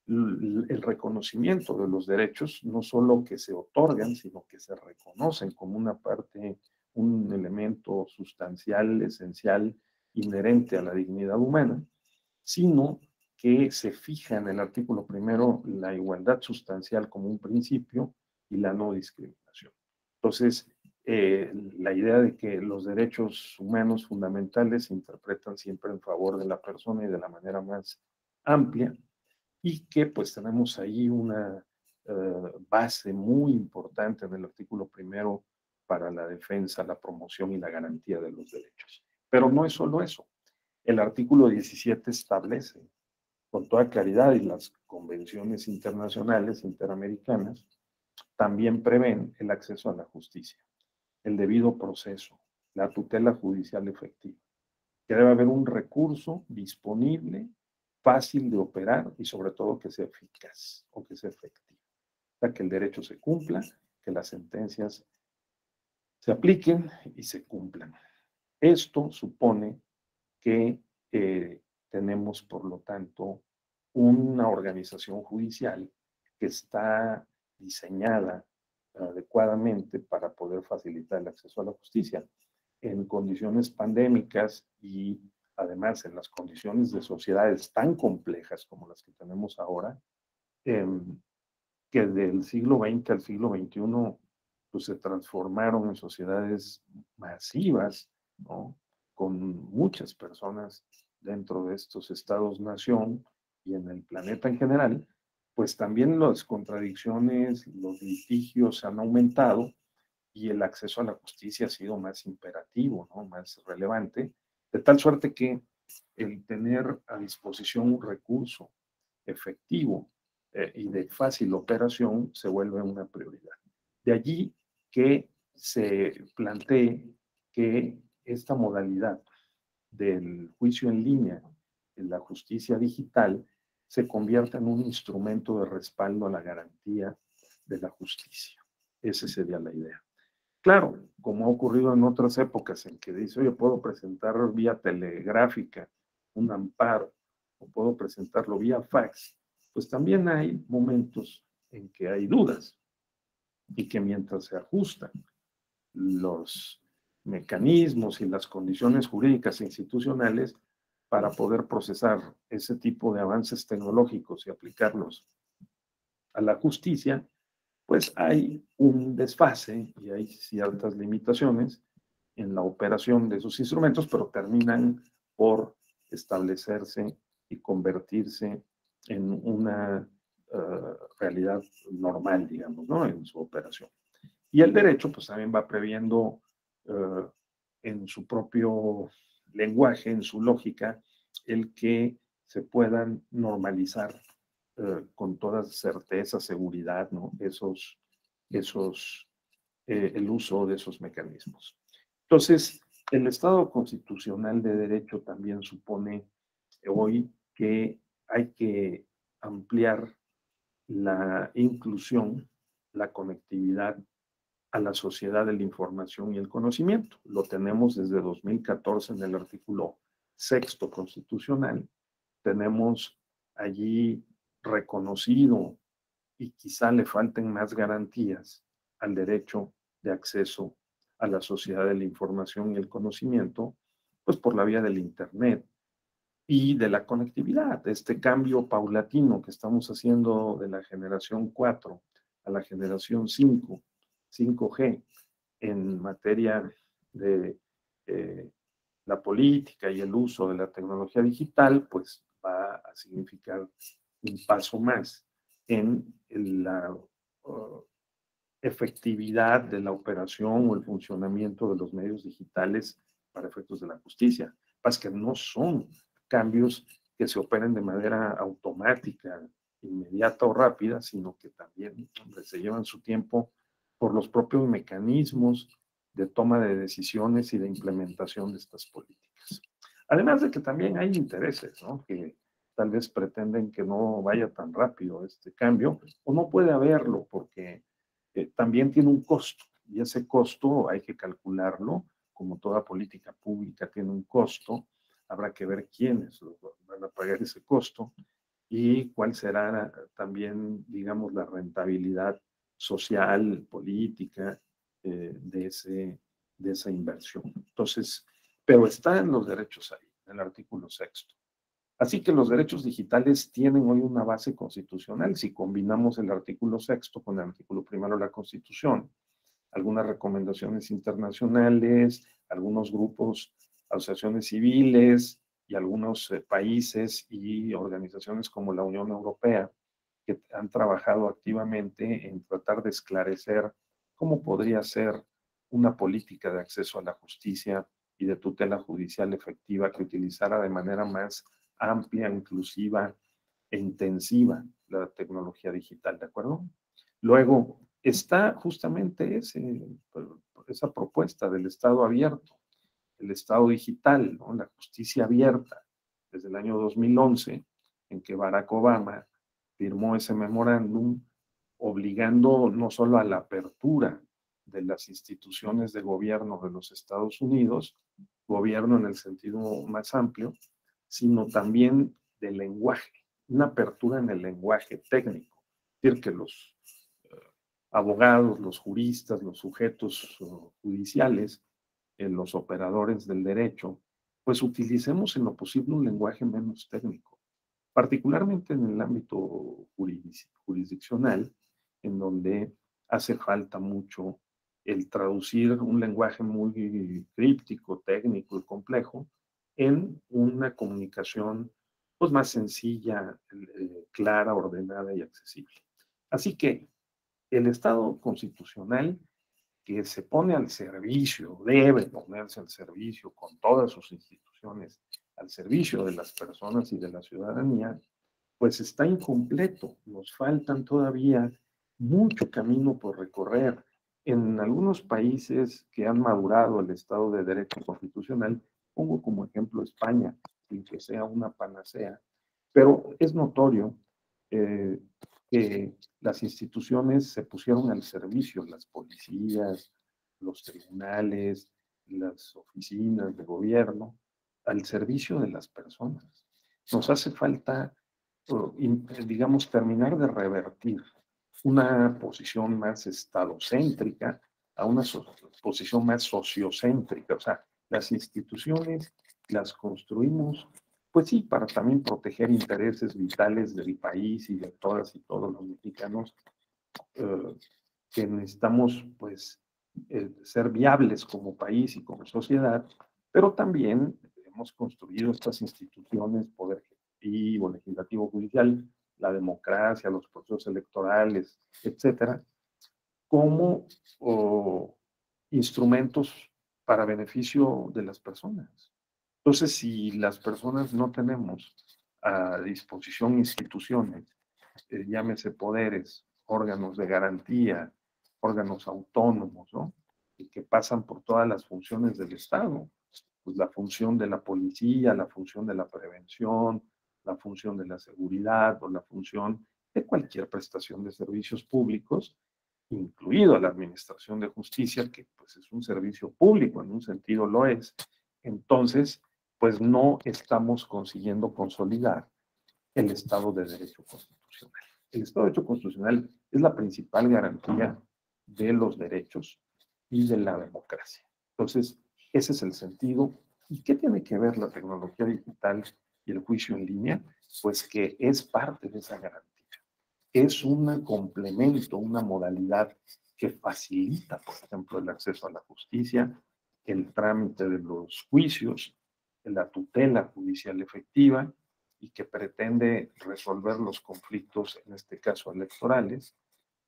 el reconocimiento de los derechos, no solo que se otorgan, sino que se reconocen como una parte, un elemento sustancial, esencial, inherente a la dignidad humana, sino que se fija en el artículo primero la igualdad sustancial como un principio y la no discriminación. Entonces, la idea de que los derechos humanos fundamentales se interpretan siempre en favor de la persona y de la manera más amplia, y que pues tenemos ahí una base muy importante en el artículo primero para la defensa, la promoción y la garantía de los derechos. Pero no es solo eso. El artículo 17 establece con toda claridad, y las convenciones internacionales, interamericanas, también prevén el acceso a la justicia, el debido proceso, la tutela judicial efectiva, que debe haber un recurso disponible, fácil de operar y sobre todo que sea eficaz o que sea efectivo. O sea, que el derecho se cumpla, que las sentencias se apliquen y se cumplan. Esto supone que tenemos, por lo tanto, una organización judicial que está diseñada adecuadamente para poder facilitar el acceso a la justicia. En condiciones pandémicas y además en las condiciones de sociedades tan complejas como las que tenemos ahora, que del siglo XX al siglo XXI pues, se transformaron en sociedades masivas, ¿no? Con muchas personas dentro de estos estados-nación y en el planeta en general, pues también las contradicciones, los litigios han aumentado y el acceso a la justicia ha sido más imperativo, ¿no? Más relevante, de tal suerte que el tener a disposición un recurso efectivo y de fácil operación se vuelve una prioridad. De allí que se plantee que esta modalidad del juicio en línea en la justicia digital se convierta en un instrumento de respaldo a la garantía de la justicia. Esa sería la idea. Claro, como ha ocurrido en otras épocas en que dice, oye, puedo presentar vía telegráfica un amparo o puedo presentarlo vía fax, pues también hay momentos en que hay dudas y que mientras se ajustan los mecanismos y las condiciones jurídicas e institucionales para poder procesar ese tipo de avances tecnológicos y aplicarlos a la justicia, pues hay un desfase y hay ciertas limitaciones en la operación de esos instrumentos, pero terminan por establecerse y convertirse en una realidad normal, digamos, ¿no? En su operación. Y el derecho, pues también va previendo en su propio lenguaje, en su lógica, el que se puedan normalizar con toda certeza, seguridad, ¿no? El uso de esos mecanismos. Entonces, el Estado constitucional de derecho también supone hoy que hay que ampliar la inclusión, la conectividad a la sociedad de la información y el conocimiento. Lo tenemos desde 2014 en el artículo 6º constitucional. Tenemos allí reconocido y quizá le falten más garantías al derecho de acceso a la sociedad de la información y el conocimiento, pues por la vía del Internet y de la conectividad, este cambio paulatino que estamos haciendo de la generación 4 a la generación 5G, en materia de la política y el uso de la tecnología digital, pues va a significar un paso más en la efectividad de la operación o el funcionamiento de los medios digitales para efectos de la justicia. Pasa que no son cambios que se operen de manera automática, inmediata o rápida, sino que también, hombre, se llevan su tiempo por los propios mecanismos de toma de decisiones y de implementación de estas políticas. Además de que también hay intereses, ¿no? Que tal vez pretenden que no vaya tan rápido este cambio, o no puede haberlo, porque también tiene un costo, y ese costo hay que calcularlo, como toda política pública tiene un costo, habrá que ver quiénes van a pagar ese costo y cuál será también, digamos, la rentabilidad social, política de esa inversión. Entonces, pero están los derechos ahí, en el artículo 6º. Así que los derechos digitales tienen hoy una base constitucional. Si combinamos el artículo 6º con el artículo 1º de la Constitución, algunas recomendaciones internacionales, algunos grupos, asociaciones civiles y algunos países y organizaciones como la Unión Europea que han trabajado activamente en tratar de esclarecer cómo podría ser una política de acceso a la justicia y de tutela judicial efectiva que utilizara de manera más amplia, inclusiva e intensiva la tecnología digital, ¿de acuerdo? Luego está justamente esa propuesta del Estado abierto, el Estado digital, ¿no? La justicia abierta, desde el año 2011, en que Barack Obama firmó ese memorándum obligando no solo a la apertura de las instituciones de gobierno de los Estados Unidos, gobierno en el sentido más amplio, sino también del lenguaje, una apertura en el lenguaje técnico. Es decir, que los abogados, los juristas, los sujetos judiciales, los operadores del derecho, pues utilicemos en lo posible un lenguaje menos técnico, particularmente en el ámbito jurisdiccional, en donde hace falta mucho el traducir un lenguaje muy críptico, técnico y complejo en una comunicación pues más sencilla, clara, ordenada y accesible. Así que el Estado constitucional que se pone al servicio, debe ponerse al servicio con todas sus instituciones, al servicio de las personas y de la ciudadanía, pues está incompleto. Nos faltan todavía mucho camino por recorrer. En algunos países que han madurado el Estado de Derecho constitucional, pongo como ejemplo España, sin que sea una panacea, pero es notorio que las instituciones se pusieron al servicio, las policías, los tribunales, las oficinas de gobierno, al servicio de las personas. Nos hace falta, digamos, terminar de revertir una posición más estadocéntrica a una posición más sociocéntrica. O sea, las instituciones las construimos, pues sí, para también proteger intereses vitales del país y de todas y todos los mexicanos, que necesitamos, pues, ser viables como país y como sociedad, pero también hemos construido estas instituciones, poder ejecutivo, legislativo, judicial, la democracia, los procesos electorales, etcétera, como instrumentos para beneficio de las personas. Entonces, si las personas no tenemos a disposición instituciones, llámese poderes, órganos de garantía, órganos autónomos, ¿no? Y que pasan por todas las funciones del Estado, pues la función de la policía, la función de la prevención, la función de la seguridad o la función de cualquier prestación de servicios públicos, incluido la administración de justicia, que pues es un servicio público, en un sentido lo es. Entonces, pues no estamos consiguiendo consolidar el Estado de Derecho constitucional. El Estado de Derecho constitucional es la principal garantía de los derechos y de la democracia. Entonces, ese es el sentido. ¿Y qué tiene que ver la tecnología digital y el juicio en línea? Pues que es parte de esa garantía. Es un complemento, una modalidad que facilita, por ejemplo, el acceso a la justicia, el trámite de los juicios, la tutela judicial efectiva, y que pretende resolver los conflictos, en este caso electorales,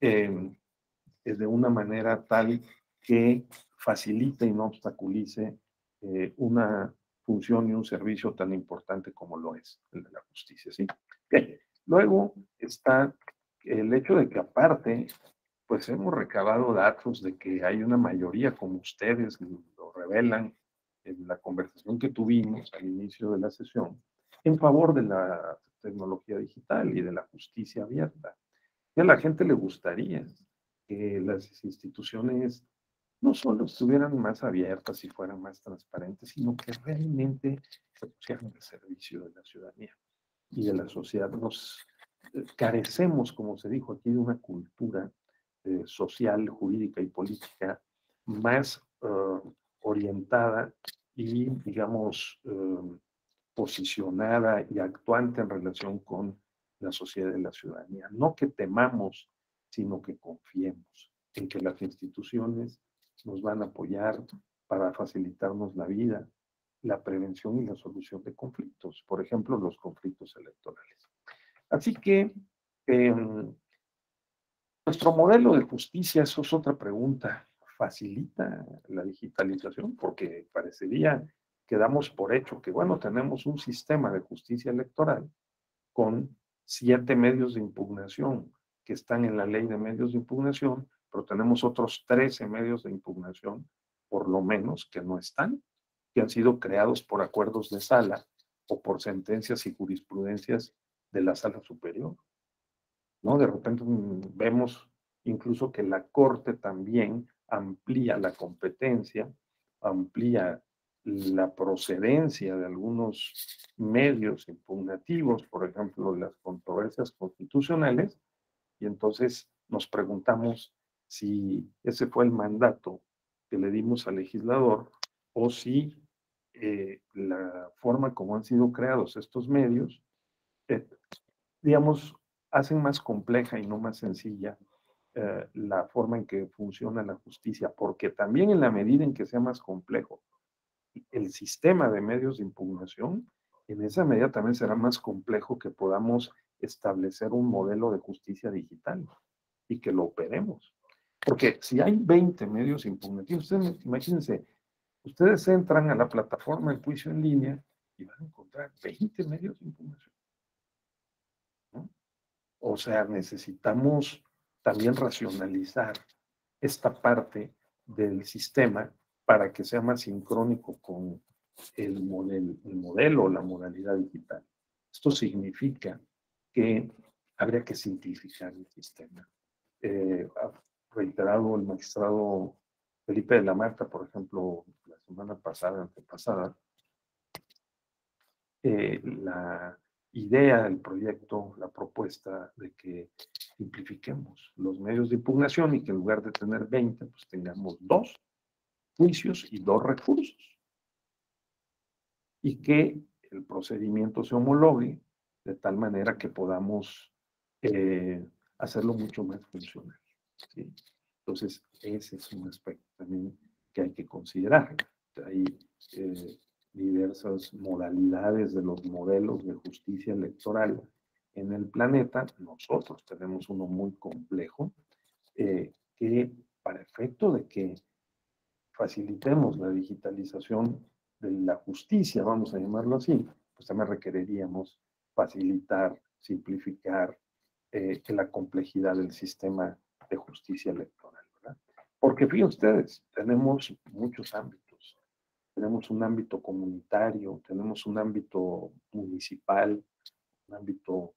de una manera tal que facilite y no obstaculice una función y un servicio tan importante como lo es el de la justicia, ¿sí? Bien. Luego está el hecho de que aparte, pues hemos recabado datos de que hay una mayoría, como ustedes lo revelan en la conversación que tuvimos al inicio de la sesión, en favor de la tecnología digital y de la justicia abierta. Y a la gente le gustaría que las instituciones no solo estuvieran más abiertas y fueran más transparentes, sino que realmente se pusieran al servicio de la ciudadanía y de la sociedad. Nos carecemos, como se dijo aquí, de una cultura social, jurídica y política más orientada y, digamos, posicionada y actuante en relación con la sociedad y la ciudadanía. No que temamos, sino que confiemos en que las instituciones nos van a apoyar para facilitarnos la vida, la prevención y la solución de conflictos, por ejemplo, los conflictos electorales. Así que nuestro modelo de justicia, eso es otra pregunta, ¿facilita la digitalización? Porque parecería que damos por hecho que, bueno, tenemos un sistema de justicia electoral con 7 medios de impugnación que están en la ley de medios de impugnación, pero tenemos otros 13 medios de impugnación, por lo menos, que no están. que han sido creados por acuerdos de sala o por sentencias y jurisprudencias de la sala superior, ¿no? De repente vemos incluso que la Corte también amplía la competencia, amplía la procedencia de algunos medios impugnativos, por ejemplo, las controversias constitucionales, y entonces nos preguntamos si ese fue el mandato que le dimos al legislador o si la forma como han sido creados estos medios, digamos, hacen más compleja y no más sencilla la forma en que funciona la justicia, porque también en la medida en que sea más complejo el sistema de medios de impugnación, en esa medida también será más complejo que podamos establecer un modelo de justicia digital y que lo operemos. Porque si hay 20 medios impugnativos, ustedes imagínense, ustedes entran a la plataforma de juicio en línea y van a encontrar 20 medios de impugnación, ¿no? O sea, necesitamos también racionalizar esta parte del sistema para que sea más sincrónico con el modelo, la modalidad digital. Esto significa que habría que simplificar el sistema. Ha reiterado el magistrado Felipe de la Mata, por ejemplo, la semana pasada, antepasada, la idea, el proyecto, la propuesta de que simplifiquemos los medios de impugnación y que en lugar de tener 20, pues tengamos 2 juicios y 2 recursos. Y que el procedimiento se homologue de tal manera que podamos hacerlo mucho más funcional, ¿sí? Entonces, ese es un aspecto también que hay que considerar. Hay diversas modalidades de los modelos de justicia electoral en el planeta. Nosotros tenemos uno muy complejo que para efecto de que facilitemos la digitalización de la justicia, vamos a llamarlo así, pues también requeriríamos facilitar, simplificar la complejidad del sistema de justicia electoral, ¿verdad? Porque fíjense ustedes, tenemos muchos ámbitos. Tenemos un ámbito comunitario, tenemos un ámbito municipal, un ámbito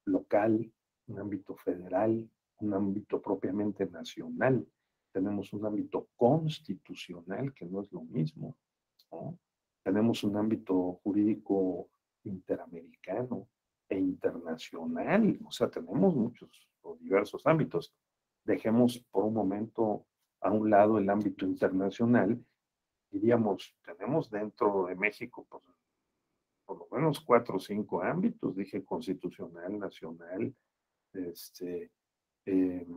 local, un ámbito federal, un ámbito propiamente nacional. Tenemos un ámbito constitucional, que no es lo mismo, ¿no? Tenemos un ámbito jurídico interamericano e internacional, o sea, tenemos muchos o diversos ámbitos. Dejemos por un momento a un lado el ámbito internacional. Diríamos, tenemos dentro de México, pues, por lo menos 4 o 5 ámbitos, dije constitucional, nacional, eh,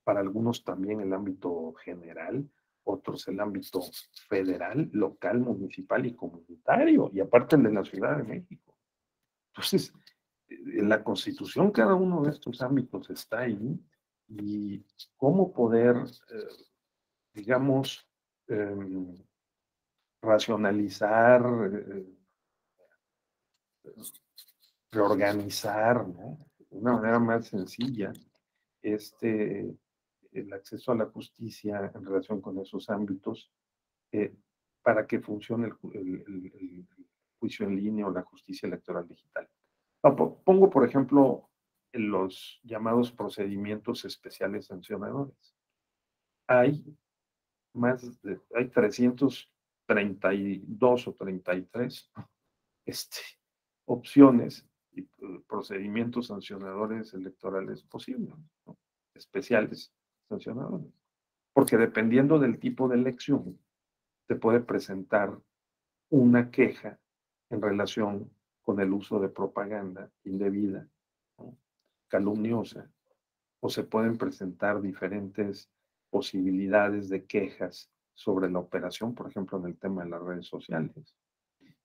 para algunos también el ámbito general, otros el ámbito federal, local, municipal y comunitario, y aparte el de la Ciudad de México. Entonces, en la Constitución cada uno de estos ámbitos está ahí, y cómo poder, digamos, racionalizar, reorganizar, ¿no? De una manera más sencilla el acceso a la justicia en relación con esos ámbitos eh, para que funcione el juicio en línea o la justicia electoral digital. No, pongo, por ejemplo, los llamados procedimientos especiales sancionadores. Hay hay 332 o 33 opciones y procedimientos sancionadores electorales posibles, ¿no? Especiales sancionadores. Porque dependiendo del tipo de elección, te puede presentar una queja en relación con el uso de propaganda indebida, ¿no? Calumniosa, o se pueden presentar diferentes posibilidades de quejas sobre la operación, por ejemplo, en el tema de las redes sociales.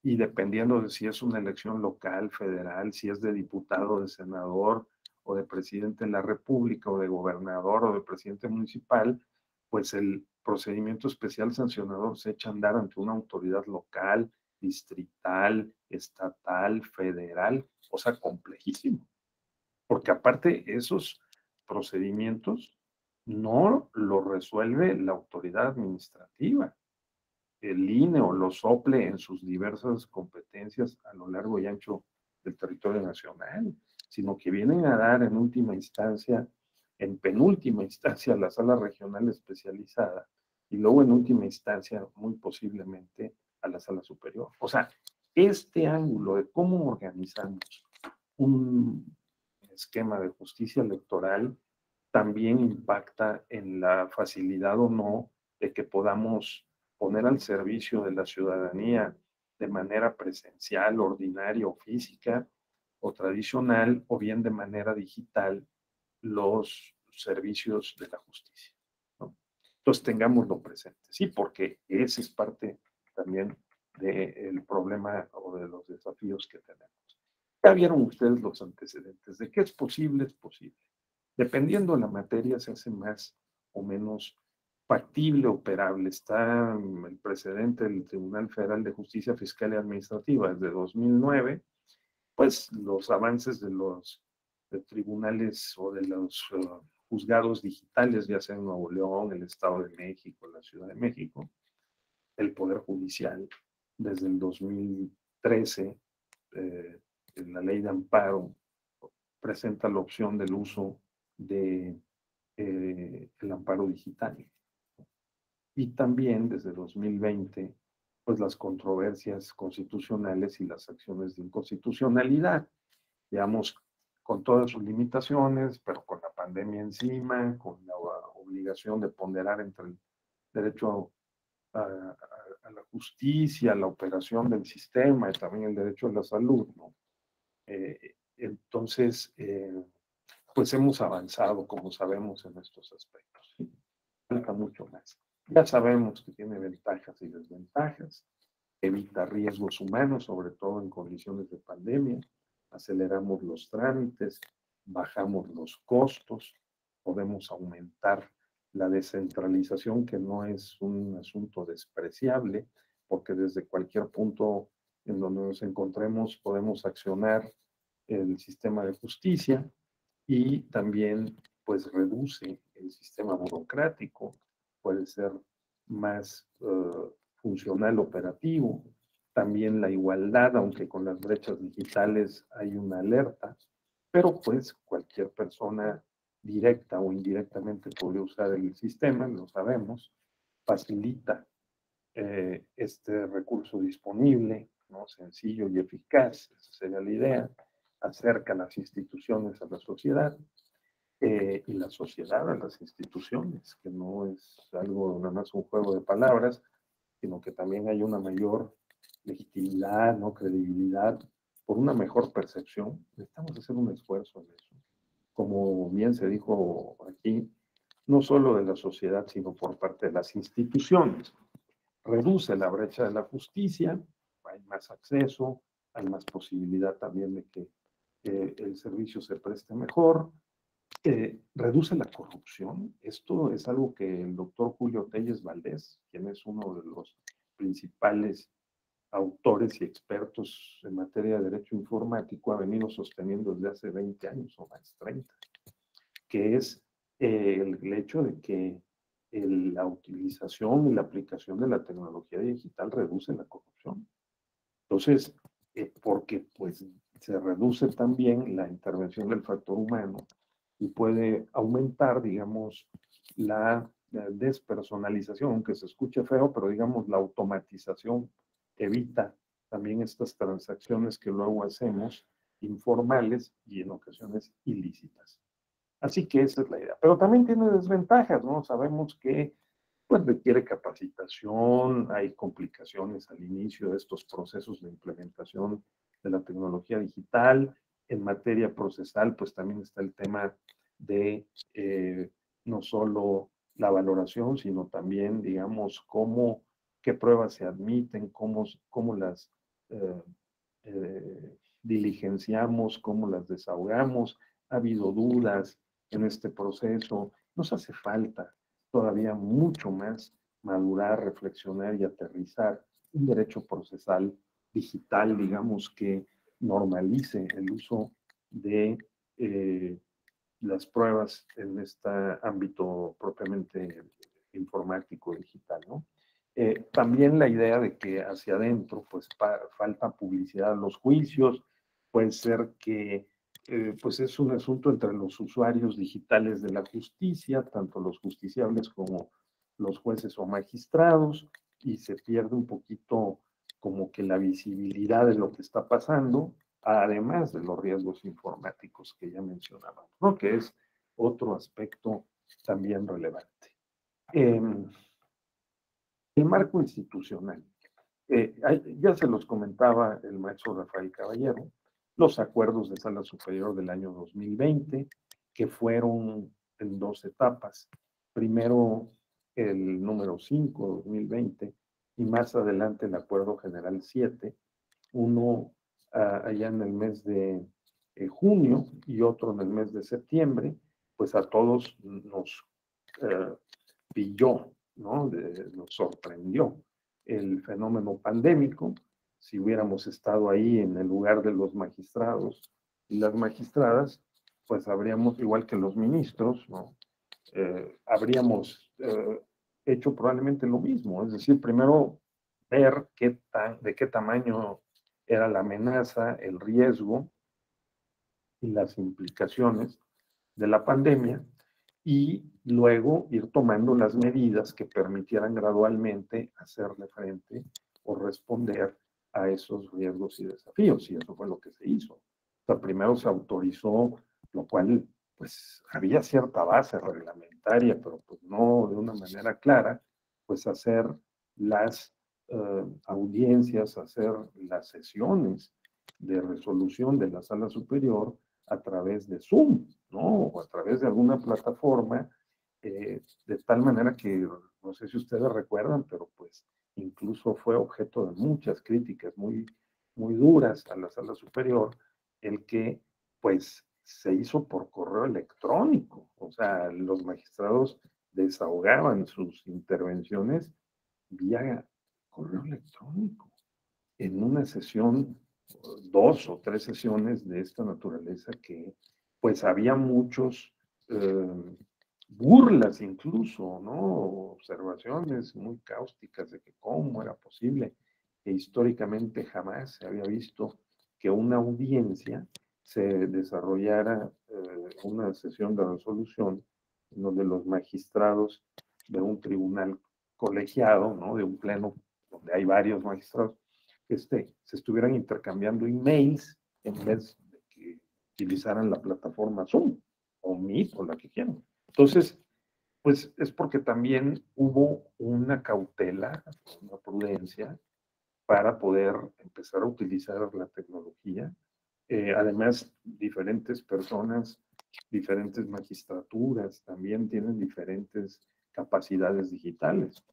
Y dependiendo de si es una elección local, federal, si es de diputado, de senador, o de presidente de la República, o de gobernador, o de presidente municipal, pues el procedimiento especial sancionador se echa a andar ante una autoridad local, distrital, estatal, federal, o sea, complejísimo. Porque aparte esos procedimientos no lo resuelve la autoridad administrativa, el INE o los sople en sus diversas competencias a lo largo y ancho del territorio nacional, sino que vienen a dar en última instancia, en penúltima instancia, la sala regional especializada y luego en última instancia, muy posiblemente, a la sala superior. O sea, este ángulo de cómo organizamos un esquema de justicia electoral también impacta en la facilidad o no de que podamos poner al servicio de la ciudadanía de manera presencial, ordinaria o física o tradicional, o bien de manera digital, los servicios de la justicia, ¿no? Entonces tengámoslo presente, sí, porque ese es parte también del problema o de los desafíos que tenemos. Ya vieron ustedes los antecedentes de que es posible, es posible. Dependiendo de la materia se hace más o menos factible, operable. Está el precedente del Tribunal Federal de Justicia Fiscal y Administrativa desde 2009, pues los avances de los tribunales o de los juzgados digitales, ya sea en Nuevo León, el Estado de México, la Ciudad de México, el Poder Judicial, desde el 2013, en la ley de amparo, presenta la opción del uso de el amparo digital. Y también desde 2020, pues las controversias constitucionales y las acciones de inconstitucionalidad, digamos, con todas sus limitaciones, pero con la pandemia encima, con la obligación de ponderar entre el derecho a la justicia, la operación del sistema y también el derecho a la salud, ¿no? Entonces, pues hemos avanzado, como sabemos, en estos aspectos. ¿Sí? Falta mucho más. Ya sabemos que tiene ventajas y desventajas, evita riesgos humanos, sobre todo en condiciones de pandemia, aceleramos los trámites, bajamos los costos, podemos aumentar la descentralización, que no es un asunto despreciable, porque desde cualquier punto en donde nos encontremos podemos accionar el sistema de justicia y también pues reduce el sistema burocrático, puede ser más funcional, operativo, también la igualdad, aunque con las brechas digitales hay una alerta, pero pues cualquier persona directa o indirectamente puede usar el sistema, lo sabemos, facilita este recurso disponible, ¿no? Sencillo y eficaz, esa sería la idea, acerca las instituciones a la sociedad y la sociedad a las instituciones, que no es algo nada más un juego de palabras, sino que también hay una mayor legitimidad, ¿no? Credibilidad, por una mejor percepción. Necesitamos hacer un esfuerzo en eso. Como bien se dijo aquí, no solo de la sociedad, sino por parte de las instituciones. Reduce la brecha de la justicia, hay más acceso, hay más posibilidad también de que el servicio se preste mejor, reduce la corrupción. Esto es algo que el doctor Julio Telles Valdés, quien es uno de los principales autores y expertos en materia de derecho informático, ha venido sosteniendo desde hace 20 años o más, 30, que es el hecho de que la utilización y la aplicación de la tecnología digital reduce la corrupción. Entonces, porque pues se reduce también la intervención del factor humano y puede aumentar, digamos, la despersonalización, aunque se escuche feo, pero digamos la automatización evita también estas transacciones que luego hacemos informales y en ocasiones ilícitas. Así que esa es la idea. Pero también tiene desventajas, ¿no? Sabemos que pues requiere capacitación, hay complicaciones al inicio de estos procesos de implementación de la tecnología digital. En materia procesal, pues también está el tema de no solo la valoración, sino también, digamos, qué pruebas se admiten, cómo las diligenciamos, cómo las desahogamos. Ha habido dudas en este proceso. Nos hace falta todavía mucho más madurar, reflexionar y aterrizar un derecho procesal digital, digamos, que normalice el uso de las pruebas en este ámbito propiamente informático digital, ¿no? También la idea de que hacia adentro pues falta publicidad en los juicios, puede ser que pues es un asunto entre los usuarios digitales de la justicia, tanto los justiciables como los jueces o magistrados, y se pierde un poquito como que la visibilidad de lo que está pasando, además de los riesgos informáticos que ya mencionábamos, ¿no? Que es otro aspecto también relevante. El marco institucional. Ya se los comentaba el maestro Rafael Caballero, los acuerdos de Sala Superior del año 2020, que fueron en 2 etapas. Primero el número 5, 2020, y más adelante el Acuerdo General 7, uno allá en el mes de junio y otro en el mes de septiembre, pues a todos nos pilló, ¿no? Nos sorprendió el fenómeno pandémico. Si hubiéramos estado ahí en el lugar de los magistrados y las magistradas, pues habríamos, igual que los ministros, ¿no? Habríamos hecho probablemente lo mismo, es decir, primero ver de qué tamaño era la amenaza, el riesgo y las implicaciones de la pandemia, y luego ir tomando las medidas que permitieran gradualmente hacerle frente o responder a esos riesgos y desafíos, y eso fue lo que se hizo. O sea, primero se autorizó, lo cual pues había cierta base reglamentaria, pero pues no de una manera clara, pues hacer las audiencias, hacer las sesiones de resolución de la Sala Superior a través de Zoom, ¿no? O a través de alguna plataforma, de tal manera que, no sé si ustedes recuerdan, pero pues incluso fue objeto de muchas críticas muy, muy duras a la Sala Superior, el que pues se hizo por correo electrónico. O sea, los magistrados desahogaban sus intervenciones vía correo electrónico en una sesión, 2 o 3 sesiones de esta naturaleza, que pues había muchos burlas incluso, ¿no? Observaciones muy cáusticas de que cómo era posible que históricamente jamás se había visto que una audiencia se desarrollara una sesión de resolución en donde los magistrados de un tribunal colegiado, ¿no? De un pleno donde hay varios magistrados, se estuvieran intercambiando emails en vez de que utilizaran la plataforma Zoom o Meet o la que quieran. Entonces, pues es porque también hubo una cautela, una prudencia para poder empezar a utilizar la tecnología. Además, diferentes personas, diferentes magistraturas también tienen diferentes capacidades digitales.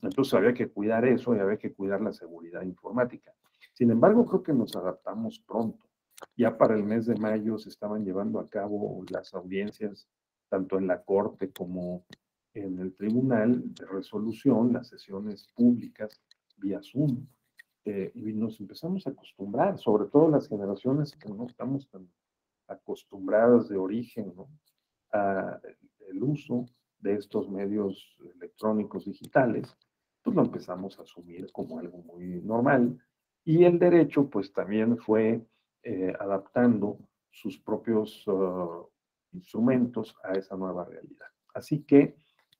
Entonces había que cuidar eso y había que cuidar la seguridad informática. Sin embargo, creo que nos adaptamos pronto. Ya para el mes de mayo se estaban llevando a cabo las audiencias, tanto en la Corte como en el Tribunal de Resolución, las sesiones públicas vía Zoom. Y nos empezamos a acostumbrar, sobre todo las generaciones que no estamos tan acostumbradas de origen, ¿no? El uso de estos medios electrónicos digitales, pues lo empezamos a asumir como algo muy normal. Y el derecho, pues también fue adaptando sus propios instrumentos a esa nueva realidad. Así que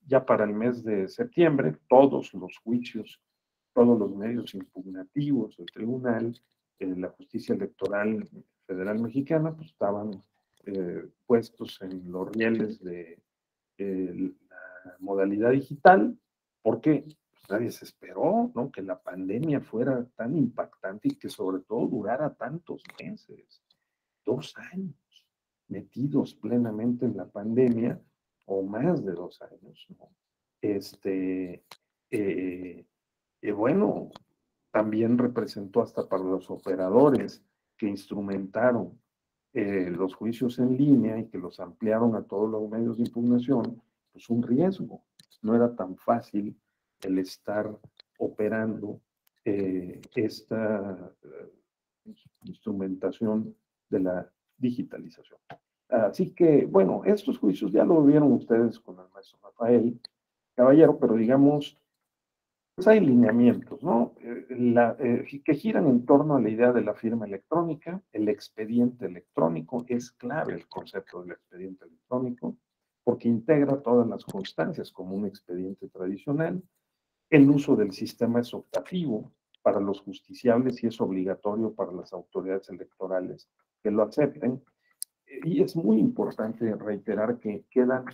ya para el mes de septiembre, todos los juicios, todos los medios impugnativos del tribunal, la justicia electoral federal mexicana, pues estaban puestos en los rieles de la modalidad digital, porque pues, nadie se esperó, ¿no? Que la pandemia fuera tan impactante y que sobre todo durara tantos meses, 2 años, metidos plenamente en la pandemia, o más de 2 años, ¿no? Bueno, también representó hasta para los operadores que instrumentaron los juicios en línea y que los ampliaron a todos los medios de impugnación, pues un riesgo. No era tan fácil el estar operando esta instrumentación de la digitalización. Así que, bueno, estos juicios ya lo vieron ustedes con el maestro Rafael Caballero, pero digamos, Pues hay lineamientos, ¿no? Que giran en torno a la idea de la firma electrónica. El expediente electrónico es clave, el concepto del expediente electrónico, porque integra todas las constancias como un expediente tradicional. El uso del sistema es optativo para los justiciables y es obligatorio para las autoridades electorales que lo acepten. Y es muy importante reiterar que quedan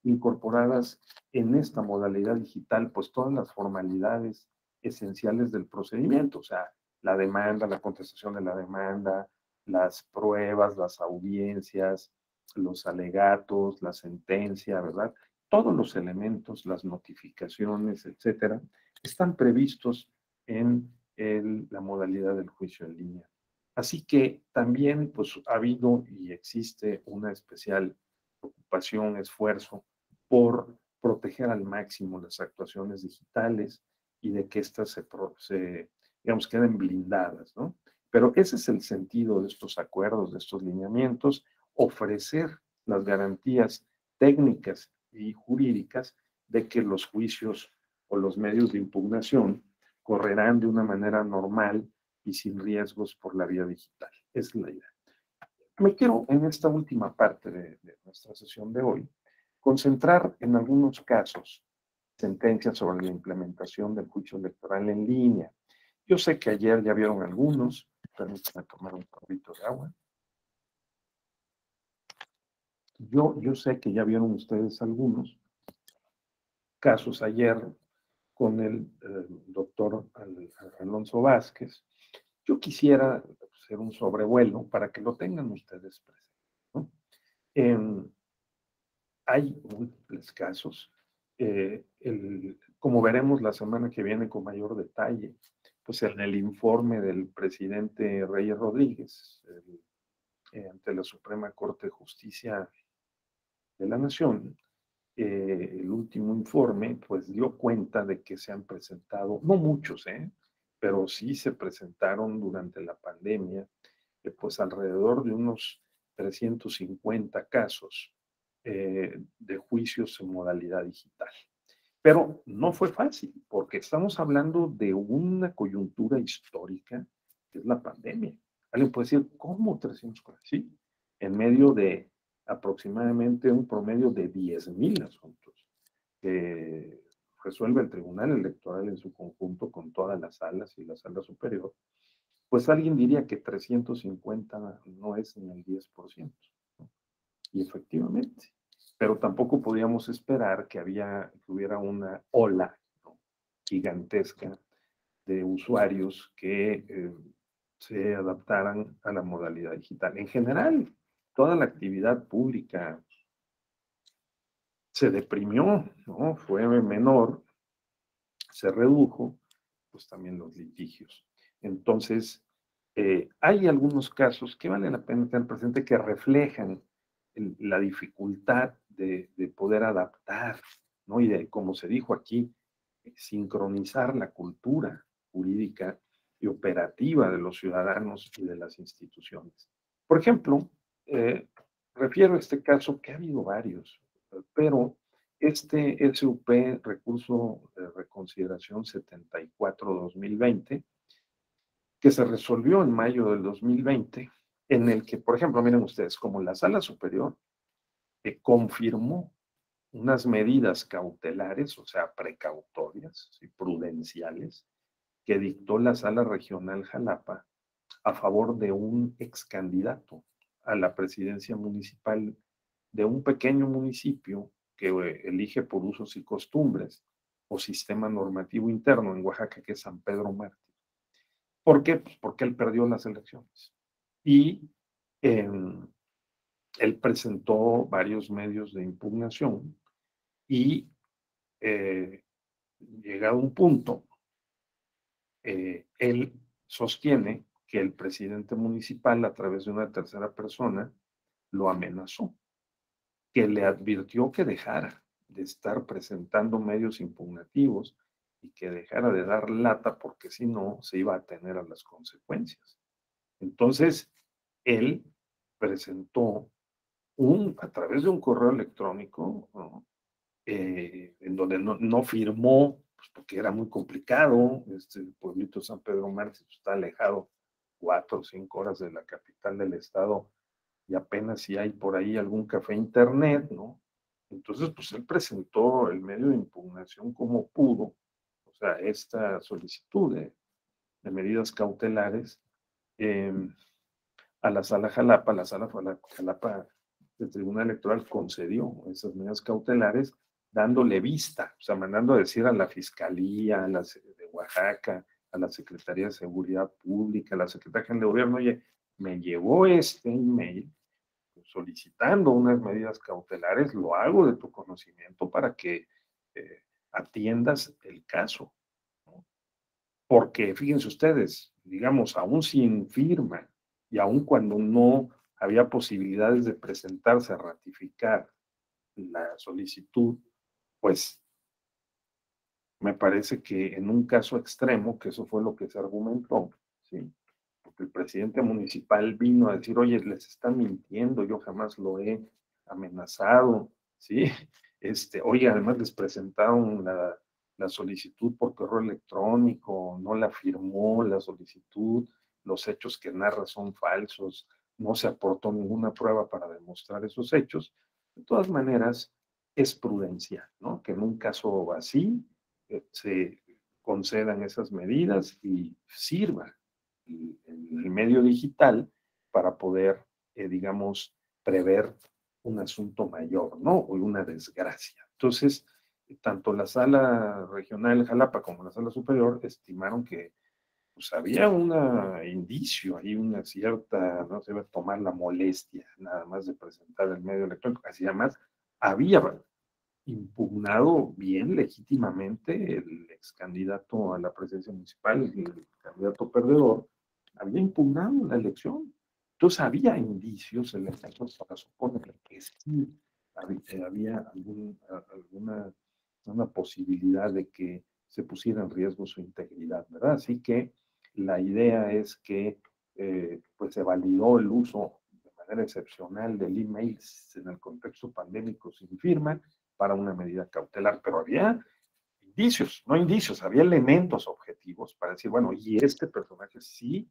incorporadas en esta modalidad digital, pues todas las formalidades esenciales del procedimiento, o sea, la demanda, la contestación de la demanda, las pruebas, las audiencias, los alegatos, la sentencia, ¿verdad? Todos los elementos, las notificaciones, etcétera, están previstos en la modalidad del juicio en línea. Así que también pues, ha habido y existe una especial preocupación, esfuerzo por proteger al máximo las actuaciones digitales y de que éstas digamos, queden blindadas, ¿no? Pero ese es el sentido de estos acuerdos, de estos lineamientos, ofrecer las garantías técnicas y jurídicas de que los juicios o los medios de impugnación correrán de una manera normal y sin riesgos por la vía digital. Es la idea. Me quiero, en esta última parte de nuestra sesión de hoy, concentrar en algunos casos, sentencias sobre la implementación del juicio electoral en línea. Yo sé que ayer ya vieron algunos, permítanme tomar un poquito de agua. Yo sé que ya vieron ustedes algunos casos ayer con el doctor Alonso Vázquez. Yo quisiera hacer un sobrevuelo para que lo tengan ustedes presentes, ¿no? Hay múltiples casos. Como veremos la semana que viene con mayor detalle, pues en el informe del presidente Reyes Rodríguez ante la Suprema Corte de Justicia de la Nación, el último informe pues dio cuenta de que se han presentado, no muchos, pero sí se presentaron durante la pandemia, pues alrededor de unos 350 casos de juicios en modalidad digital. Pero no fue fácil, porque estamos hablando de una coyuntura histórica, que es la pandemia. Alguien puede decir, ¿cómo 340? Sí, en medio de aproximadamente un promedio de 10,000 asuntos que resuelve el Tribunal Electoral en su conjunto con todas las salas y la sala superior, pues alguien diría que 350 no es ni el 10%, ¿no? Y efectivamente, pero tampoco podíamos esperar que hubiera una ola, ¿no?, gigantesca de usuarios que se adaptaran a la modalidad digital. En general, toda la actividad pública se deprimió, ¿no? Fue menor, se redujo, pues también los litigios. Entonces, hay algunos casos que vale la pena tener presente que reflejan la dificultad de poder adaptar, ¿no? Y de, como se dijo aquí, sincronizar la cultura jurídica y operativa de los ciudadanos y de las instituciones. Por ejemplo, refiero a este caso que ha habido varios, pero este SUP, recurso de reconsideración 74-2020, que se resolvió en mayo del 2020, en el que, por ejemplo, miren ustedes, como la Sala Superior confirmó unas medidas cautelares, o sea, precautorias y prudenciales, que dictó la Sala Regional Jalapa a favor de un ex candidato a la presidencia municipal de un pequeño municipio que elige por usos y costumbres o sistema normativo interno en Oaxaca, que es San Pedro Mártir. ¿Por qué? Pues porque él perdió las elecciones. Y él presentó varios medios de impugnación y llegado un punto, él sostiene que el presidente municipal, a través de una tercera persona, lo amenazó, que le advirtió que dejara de estar presentando medios impugnativos y que dejara de dar lata porque si no se iba a tener a las consecuencias. Entonces, él presentó a través de un correo electrónico, ¿no?, en donde no firmó, pues, porque era muy complicado. El pueblito de San Pedro Mártir está alejado 4 o 5 horas de la capital del estado y apenas si hay por ahí algún café internet, ¿no? Entonces, pues él presentó el medio de impugnación como pudo, o sea, esta solicitud de medidas cautelares a la sala Jalapa. La sala Jalapa del Tribunal Electoral concedió esas medidas cautelares dándole vista, o sea, mandando a decir a la Fiscalía, a la de Oaxaca, a la Secretaría de Seguridad Pública, a la Secretaría General de Gobierno, oye, me llegó este email solicitando unas medidas cautelares, lo hago de tu conocimiento para que atiendas el caso, ¿no? Porque fíjense ustedes, digamos, aún sin firma y aún cuando no había posibilidades de presentarse a ratificar la solicitud, pues me parece que en un caso extremo, que eso fue lo que se argumentó, ¿sí? Porque el presidente municipal vino a decir, oye, les están mintiendo, yo jamás lo he amenazado, ¿sí? Oye, además les presentaron la solicitud por correo electrónico, no la firmó la solicitud, los hechos que narra son falsos, no se aportó ninguna prueba para demostrar esos hechos. De todas maneras, es prudencia, ¿no? Que en un caso así se concedan esas medidas y sirva el medio digital para poder, digamos, prever un asunto mayor, ¿no? O una desgracia. Entonces, tanto la sala regional de Jalapa como la sala superior estimaron que pues había un indicio, ahí una cierta, no se va a tomar la molestia nada más de presentar el medio electrónico, así además había impugnado bien legítimamente el ex candidato a la presidencia municipal, el candidato perdedor, había impugnado la elección. Entonces había indicios en el caso para suponer que sí había una posibilidad de que se pusiera en riesgo su integridad, ¿verdad? Así que la idea es que pues se validó el uso de manera excepcional del email en el contexto pandémico sin firma para una medida cautelar, pero había indicios, no indicios, había elementos objetivos para decir, bueno, y este personaje sí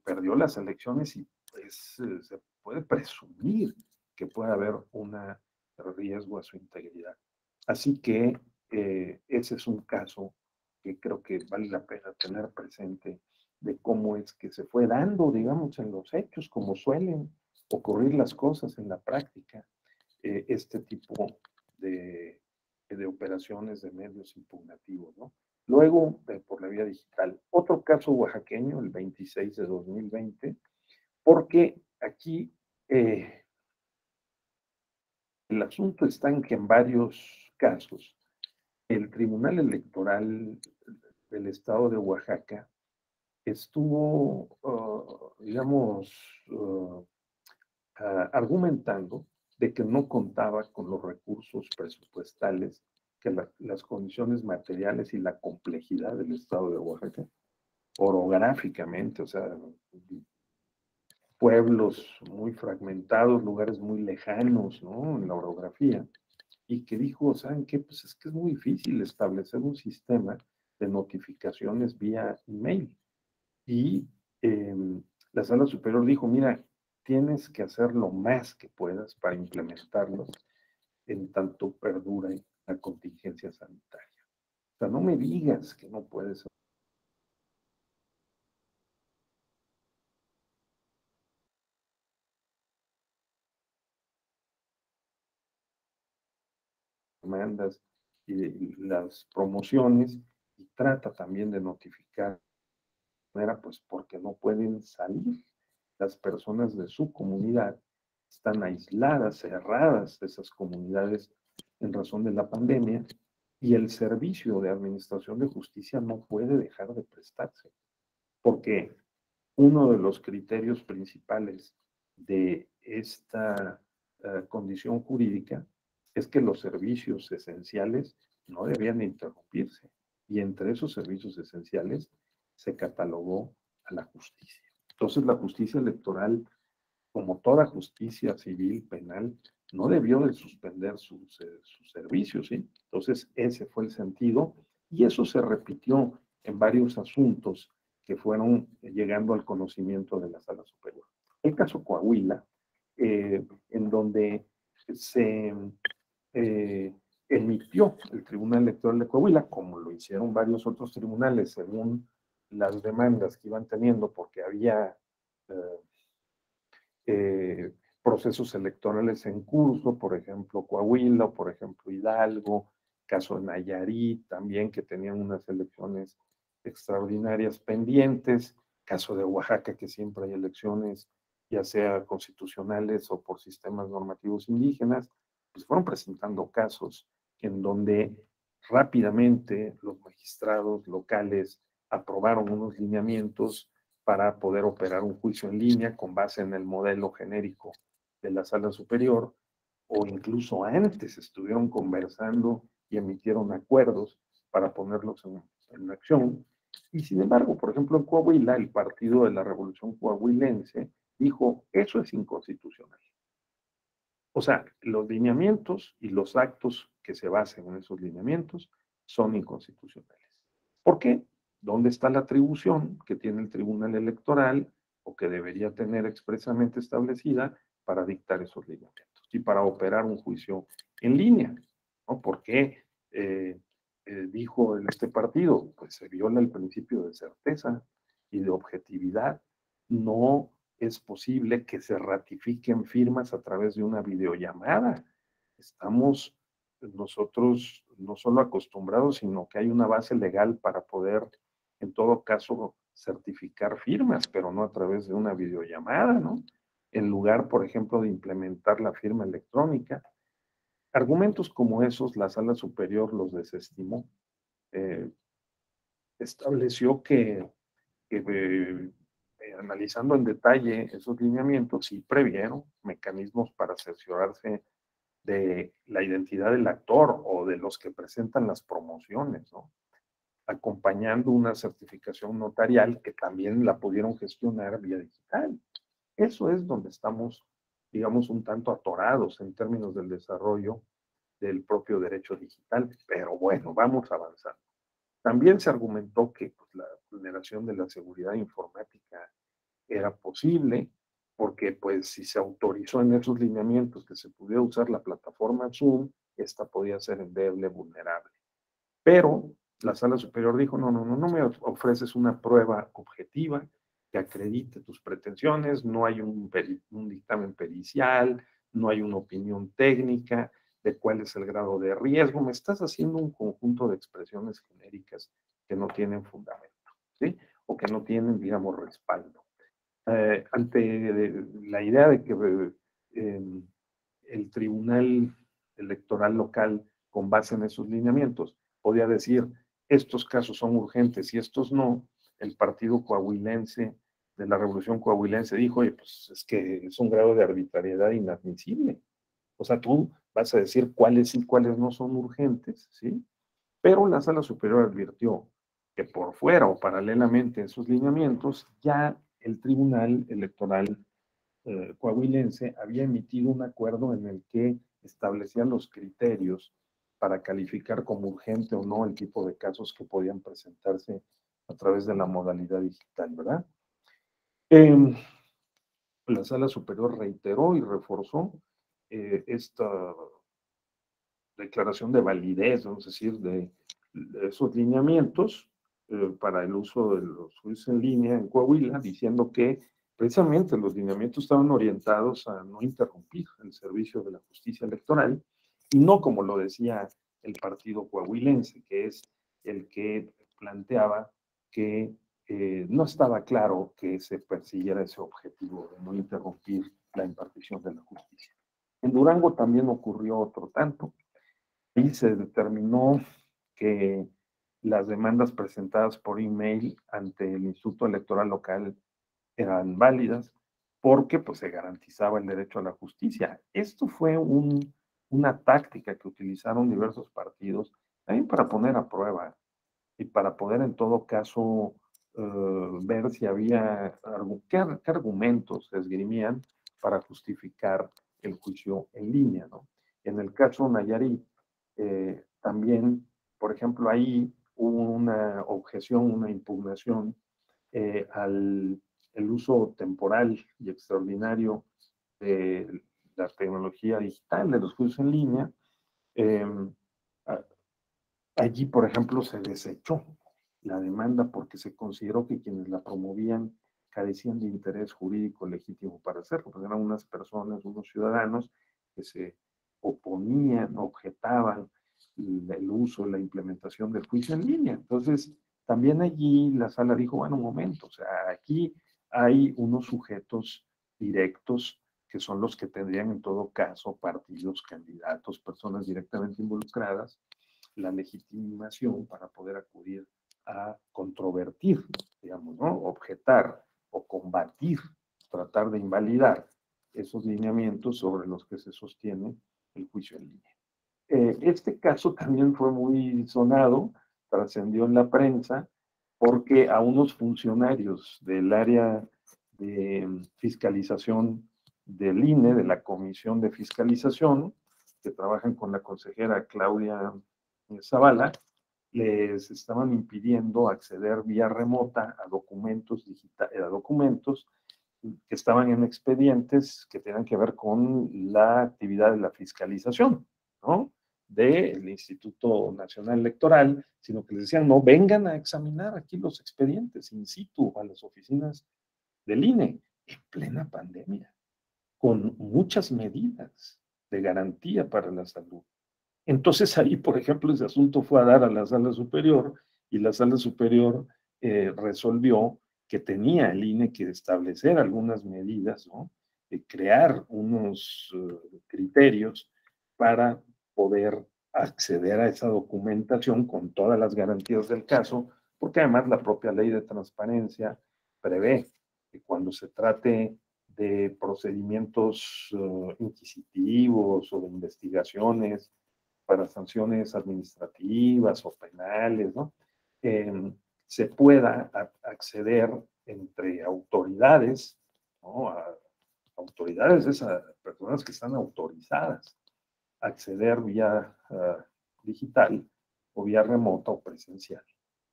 perdió las elecciones y pues se puede presumir que puede haber un riesgo a su integridad. Así que ese es un caso que creo que vale la pena tener presente de cómo es que se fue dando, digamos, en los hechos, como suelen ocurrir las cosas en la práctica, este tipo de operaciones de medios impugnativos, ¿no? Luego, por la vía digital, otro caso oaxaqueño, el 26 de 2020, porque aquí el asunto está en que en varios casos el Tribunal Electoral del Estado de Oaxaca estuvo, digamos, argumentando de que no contaba con los recursos presupuestales, que las condiciones materiales y la complejidad del estado de Oaxaca, orográficamente, o sea, pueblos muy fragmentados, lugares muy lejanos, ¿no? En la orografía, y que dijo, ¿saben qué? Pues es que es muy difícil establecer un sistema de notificaciones vía email. Y la sala superior dijo, mira, tienes que hacer lo más que puedas para implementarlo en tanto perdura la contingencia sanitaria. O sea, no me digas que no puedes demandas y las promociones y trata también de notificar, pues porque no pueden salir. Las personas de su comunidad están aisladas, cerradas de esas comunidades en razón de la pandemia y el servicio de administración de justicia no puede dejar de prestarse, porque uno de los criterios principales de esta condición jurídica es que los servicios esenciales no debían interrumpirse. Y entre esos servicios esenciales se catalogó a la justicia. Entonces la justicia electoral, como toda justicia civil, penal, no debió de suspender sus servicios, ¿sí? Entonces ese fue el sentido Y eso se repitió en varios asuntos que fueron llegando al conocimiento de la Sala Superior. El caso Coahuila, en donde se emitió el Tribunal Electoral de Coahuila, como lo hicieron varios otros tribunales según las demandas que iban teniendo, porque había procesos electorales en curso, por ejemplo Coahuila, por ejemplo Hidalgo, caso de Nayarit también, que tenían unas elecciones extraordinarias pendientes, caso de Oaxaca, que siempre hay elecciones, ya sea constitucionales o por sistemas normativos indígenas, pues fueron presentando casos en donde rápidamente los magistrados locales aprobaron unos lineamientos para poder operar un juicio en línea con base en el modelo genérico de la Sala Superior, o incluso antes estuvieron conversando y emitieron acuerdos para ponerlos en acción. Y sin embargo, por ejemplo, en Coahuila, el Partido de la Revolución Coahuilense dijo, eso es inconstitucional. O sea, los lineamientos y los actos que se basen en esos lineamientos son inconstitucionales. ¿Por qué? ¿Dónde está la atribución que tiene el Tribunal Electoral o que debería tener expresamente establecida para dictar esos lineamientos y para operar un juicio en línea? ¿No? ¿Por qué dijo en este partido? Pues se viola el principio de certeza y de objetividad. No es posible que se ratifiquen firmas a través de una videollamada. Estamos nosotros no solo acostumbrados, sino que hay una base legal para poder, en todo caso, certificar firmas, pero no a través de una videollamada, ¿no? En lugar, por ejemplo, de implementar la firma electrónica. Argumentos como esos, la Sala Superior los desestimó. Estableció que analizando en detalle esos lineamientos, sí previeron mecanismos para cerciorarse de la identidad del actor o de los que presentan las promociones, ¿no? Acompañando una certificación notarial que también la pudieron gestionar vía digital. Eso es donde estamos, digamos, un tanto atorados en términos del desarrollo del propio derecho digital, pero bueno, vamos avanzando. También se argumentó que pues, la vulneración de la seguridad informática era posible, porque pues si se autorizó en esos lineamientos que se pudiera usar la plataforma Zoom, esta podía ser endeble, vulnerable. Pero la Sala Superior dijo, no me ofreces una prueba objetiva que acredite tus pretensiones, no hay un dictamen pericial, no hay una opinión técnica de cuál es el grado de riesgo, me estás haciendo un conjunto de expresiones genéricas que no tienen fundamento, ¿sí? O que no tienen, digamos, respaldo. Ante la idea de que el Tribunal Electoral local, con base en esos lineamientos, podía decir, estos casos son urgentes y estos no, el Partido Coahuilense de la Revolución Coahuilense dijo, oye, pues es que es un grado de arbitrariedad inadmisible. O sea, tú vas a decir cuáles y cuáles no son urgentes, ¿sí? Pero la Sala Superior advirtió que por fuera o paralelamente a esos lineamientos, ya el Tribunal Electoral coahuilense había emitido un acuerdo en el que establecía los criterios para calificar como urgente o no el tipo de casos que podían presentarse a través de la modalidad digital, ¿verdad? La Sala Superior reiteró y reforzó esta declaración de validez, vamos a decir, de esos lineamientos para el uso de los juicios en línea en Coahuila, diciendo que precisamente los lineamientos estaban orientados a no interrumpir el servicio de la justicia electoral y no como lo decía el partido coahuilense, que es el que planteaba que no estaba claro que se persiguiera ese objetivo de no interrumpir la impartición de la justicia. En Durango también ocurrió otro tanto. Y se determinó que las demandas presentadas por email ante el Instituto Electoral Local eran válidas porque pues, se garantizaba el derecho a la justicia. Esto fue una táctica que utilizaron diversos partidos también para poner a prueba y para poder en todo caso ver si había qué argumentos se esgrimían para justificar el juicio en línea, ¿no? En el caso Nayarit, también, por ejemplo, ahí hubo una objeción, una impugnación al el uso temporal y extraordinario de la tecnología digital, de los juicios en línea. Allí, por ejemplo, se desechó la demanda porque se consideró que quienes la promovían carecían de interés jurídico legítimo para hacerlo, porque eran unas personas, unos ciudadanos que se oponían, objetaban el uso, la implementación del juicio en línea. Entonces, también allí la sala dijo, bueno, un momento, o sea, aquí hay unos sujetos directos que son los que tendrían en todo caso partidos, candidatos, personas directamente involucradas, la legitimación para poder acudir a controvertir, digamos, ¿no? Objetar o combatir, tratar de invalidar esos lineamientos sobre los que se sostiene el juicio en línea. Este caso también fue muy sonado, trascendió en la prensa, porque a unos funcionarios del área de fiscalización del INE, de la Comisión de Fiscalización, que trabajan con la consejera Claudia Zavala, les estaban impidiendo acceder vía remota a documentos digitales, a documentos que estaban en expedientes que tenían que ver con la actividad de la fiscalización, ¿no? Del Instituto Nacional Electoral, sino que les decían, no, vengan a examinar aquí los expedientes in situ a las oficinas del INE, en plena pandemia, con muchas medidas de garantía para la salud. Entonces ahí, por ejemplo, ese asunto fue a dar a la sala superior y la sala superior resolvió que tenía el INE que establecer algunas medidas, ¿no? Crear unos criterios para poder acceder a esa documentación con todas las garantías del caso, porque además la propia ley de transparencia prevé que cuando se trate de procedimientos inquisitivos o de investigaciones para sanciones administrativas o penales, ¿no? Se pueda acceder entre autoridades, ¿no? A autoridades, esas personas que están autorizadas a acceder vía digital o vía remota o presencial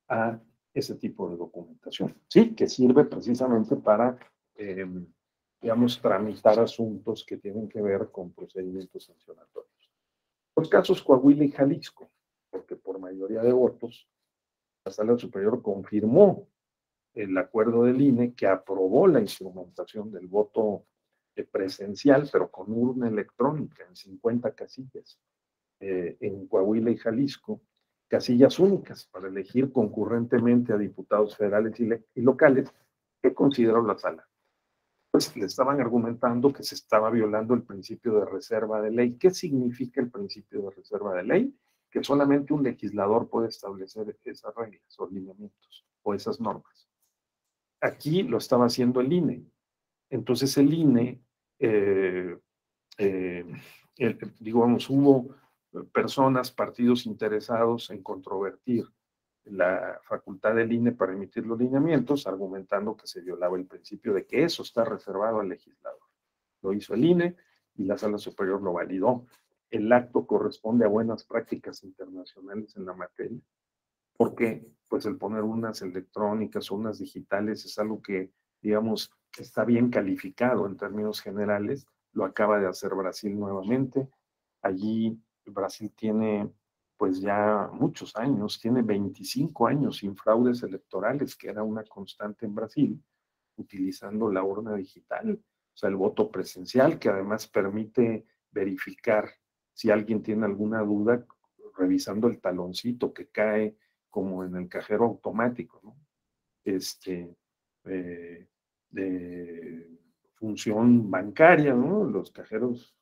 a ese tipo de documentación. Sí, que sirve precisamente para, digamos, tramitar asuntos que tienen que ver con procedimientos sancionatorios. Los casos Coahuila y Jalisco, porque por mayoría de votos, la Sala Superior confirmó el acuerdo del INE que aprobó la instrumentación del voto presencial, pero con urna electrónica en 50 casillas. En Coahuila y Jalisco, casillas únicas para elegir concurrentemente a diputados federales y locales, que consideró la sala. Pues le estaban argumentando que se estaba violando el principio de reserva de ley. ¿Qué significa el principio de reserva de ley? Que solamente un legislador puede establecer esas reglas o lineamientos o esas normas. Aquí lo estaba haciendo el INE. Entonces el INE, digamos, hubo personas, partidos interesados en controvertir la facultad del INE para emitir los lineamientos, argumentando que se violaba el principio de que eso está reservado al legislador. Lo hizo el INE y la Sala Superior lo validó. El acto corresponde a buenas prácticas internacionales en la materia, porque pues el poner unas electrónicas o unas digitales es algo que, digamos, está bien calificado en términos generales. Lo acaba de hacer Brasil nuevamente. Allí Brasil tiene pues ya muchos años, tiene 25 años sin fraudes electorales, que era una constante en Brasil, utilizando la urna digital, o sea, el voto presencial, que además permite verificar si alguien tiene alguna duda, revisando el taloncito que cae como en el cajero automático, ¿no? De función bancaria, ¿no? Los cajeros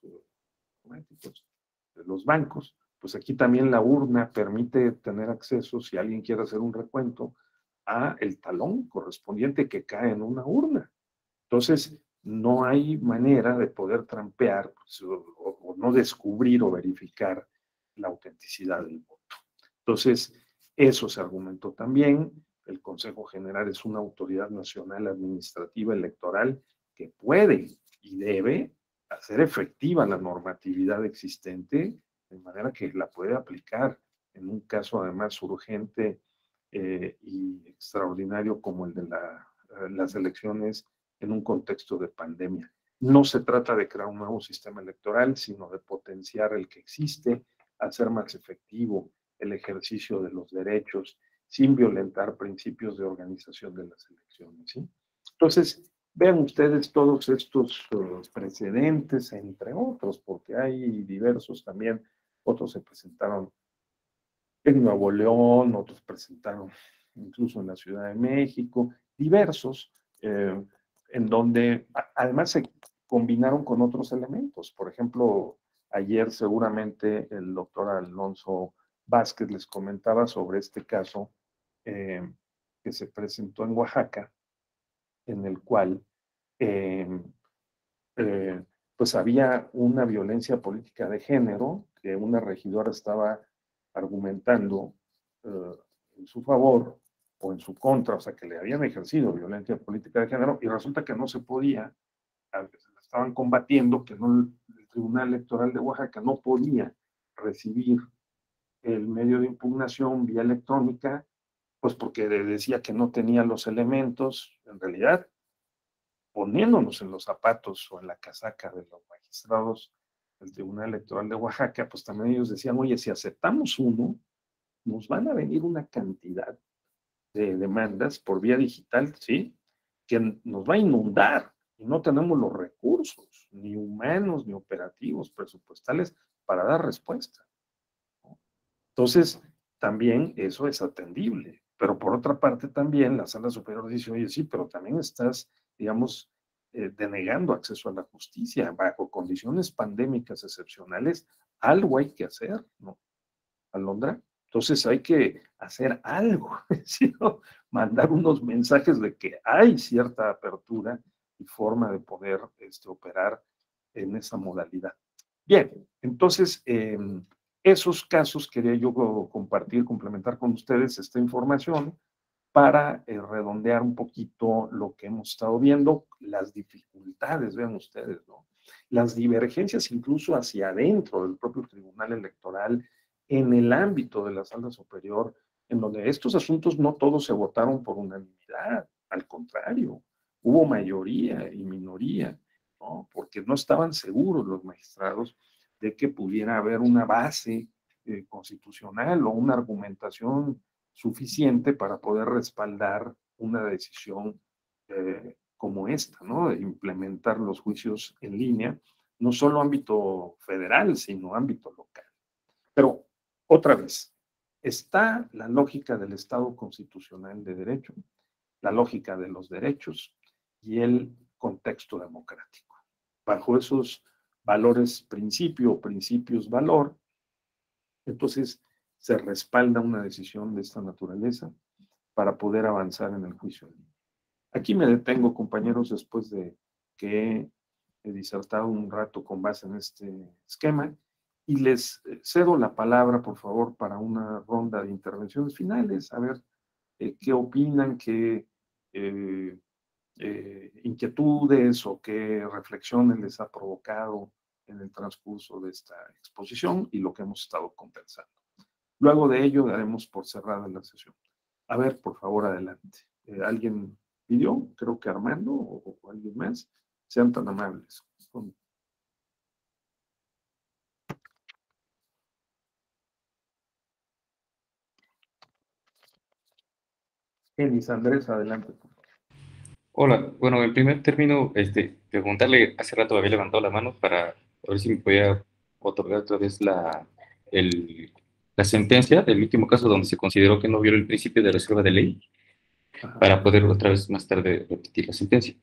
automáticos de los bancos, pues aquí también la urna permite tener acceso, si alguien quiere hacer un recuento, a el talón correspondiente que cae en una urna. Entonces, no hay manera de poder trampear pues, o no descubrir o verificar la autenticidad del voto. Entonces, eso se argumentó también. El Consejo General es una autoridad nacional administrativa electoral que puede y debe hacer efectiva la normatividad existente de manera que la puede aplicar en un caso además urgente y extraordinario como el de las elecciones en un contexto de pandemia. No se trata de crear un nuevo sistema electoral, sino de potenciar el que existe, hacer más efectivo el ejercicio de los derechos sin violentar principios de organización de las elecciones, ¿sí? Entonces, vean ustedes todos estos precedentes, entre otros, porque hay diversos también. Otros se presentaron en Nuevo León, otros presentaron incluso en la Ciudad de México, diversos, en donde además se combinaron con otros elementos. Por ejemplo, ayer seguramente el doctor Alonso Vázquez les comentaba sobre este caso que se presentó en Oaxaca, en el cual pues había una violencia política de género que una regidora estaba argumentando en su favor o en su contra, o sea, que le habían ejercido violencia política de género y resulta que no se podía, la estaban combatiendo, que no, el Tribunal Electoral de Oaxaca no podía recibir el medio de impugnación vía electrónica, pues porque decía que no tenía los elementos, en realidad, poniéndonos en los zapatos o en la casaca de los magistrados del Tribunal Electoral de Oaxaca, pues también ellos decían, oye, si aceptamos uno, nos van a venir una cantidad de demandas por vía digital, ¿sí? Que nos va a inundar y no tenemos los recursos, ni humanos, ni operativos, presupuestales, para dar respuesta, ¿no? Entonces, también eso es atendible. Pero por otra parte también la Sala Superior dice, oye, sí, pero también estás, digamos, denegando acceso a la justicia bajo condiciones pandémicas excepcionales. Algo hay que hacer, ¿no, Alondra? Entonces hay que hacer algo, ¿no? Mandar unos mensajes de que hay cierta apertura y forma de poder operar en esa modalidad. Bien, entonces esos casos quería yo compartir, complementar con ustedes esta información para redondear un poquito lo que hemos estado viendo, las dificultades, vean ustedes, ¿no? Las divergencias incluso hacia adentro del propio Tribunal Electoral, en el ámbito de la Sala Superior, en donde estos asuntos no todos se votaron por unanimidad, al contrario, hubo mayoría y minoría, ¿no? Porque no estaban seguros los magistrados de que pudiera haber una base constitucional o una argumentación suficiente para poder respaldar una decisión como esta, ¿no? De implementar los juicios en línea, no solo ámbito federal, sino ámbito local. Pero, otra vez, está la lógica del Estado constitucional de derecho, la lógica de los derechos y el contexto democrático. Bajo esos valores principios, valor, entonces se respalda una decisión de esta naturaleza para poder avanzar en el juicio. Aquí me detengo, compañeros, después de que he disertado un rato con base en este esquema y les cedo la palabra, por favor, para una ronda de intervenciones finales, a ver qué opinan, qué inquietudes o qué reflexiones les ha provocado en el transcurso de esta exposición y lo que hemos estado conversando. Luego de ello daremos por cerrada la sesión. A ver, por favor, adelante. ¿Alguien pidió? Creo que Armando o alguien más. Sean tan amables. Elis Andrés, adelante. Hola, bueno, en primer término, preguntarle, hace rato había levantado la mano para ver si me podía otorgar otra vez la sentencia del último caso donde se consideró que no violó el principio de reserva de ley, para poder otra vez más tarde repetir la sentencia.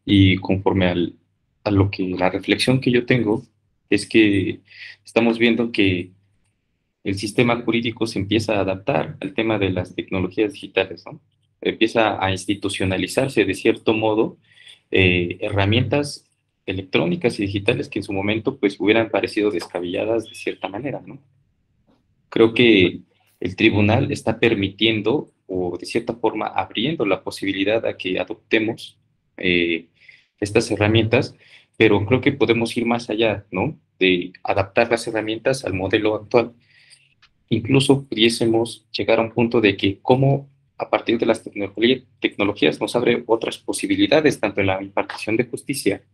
Y conforme a la reflexión que yo tengo, es que estamos viendo que el sistema jurídico se empieza a adaptar al tema de las tecnologías digitales, ¿no? Empieza a institucionalizarse de cierto modo herramientas electrónicas y digitales que en su momento pues hubieran parecido descabelladas de cierta manera, ¿no? Creo que el tribunal está permitiendo o de cierta forma abriendo la posibilidad a que adoptemos estas herramientas, pero creo que podemos ir más allá, ¿no? De adaptar las herramientas al modelo actual. Incluso pudiésemos llegar a un punto de que cómo a partir de las tecnologías nos abre otras posibilidades, tanto en la impartición de justicia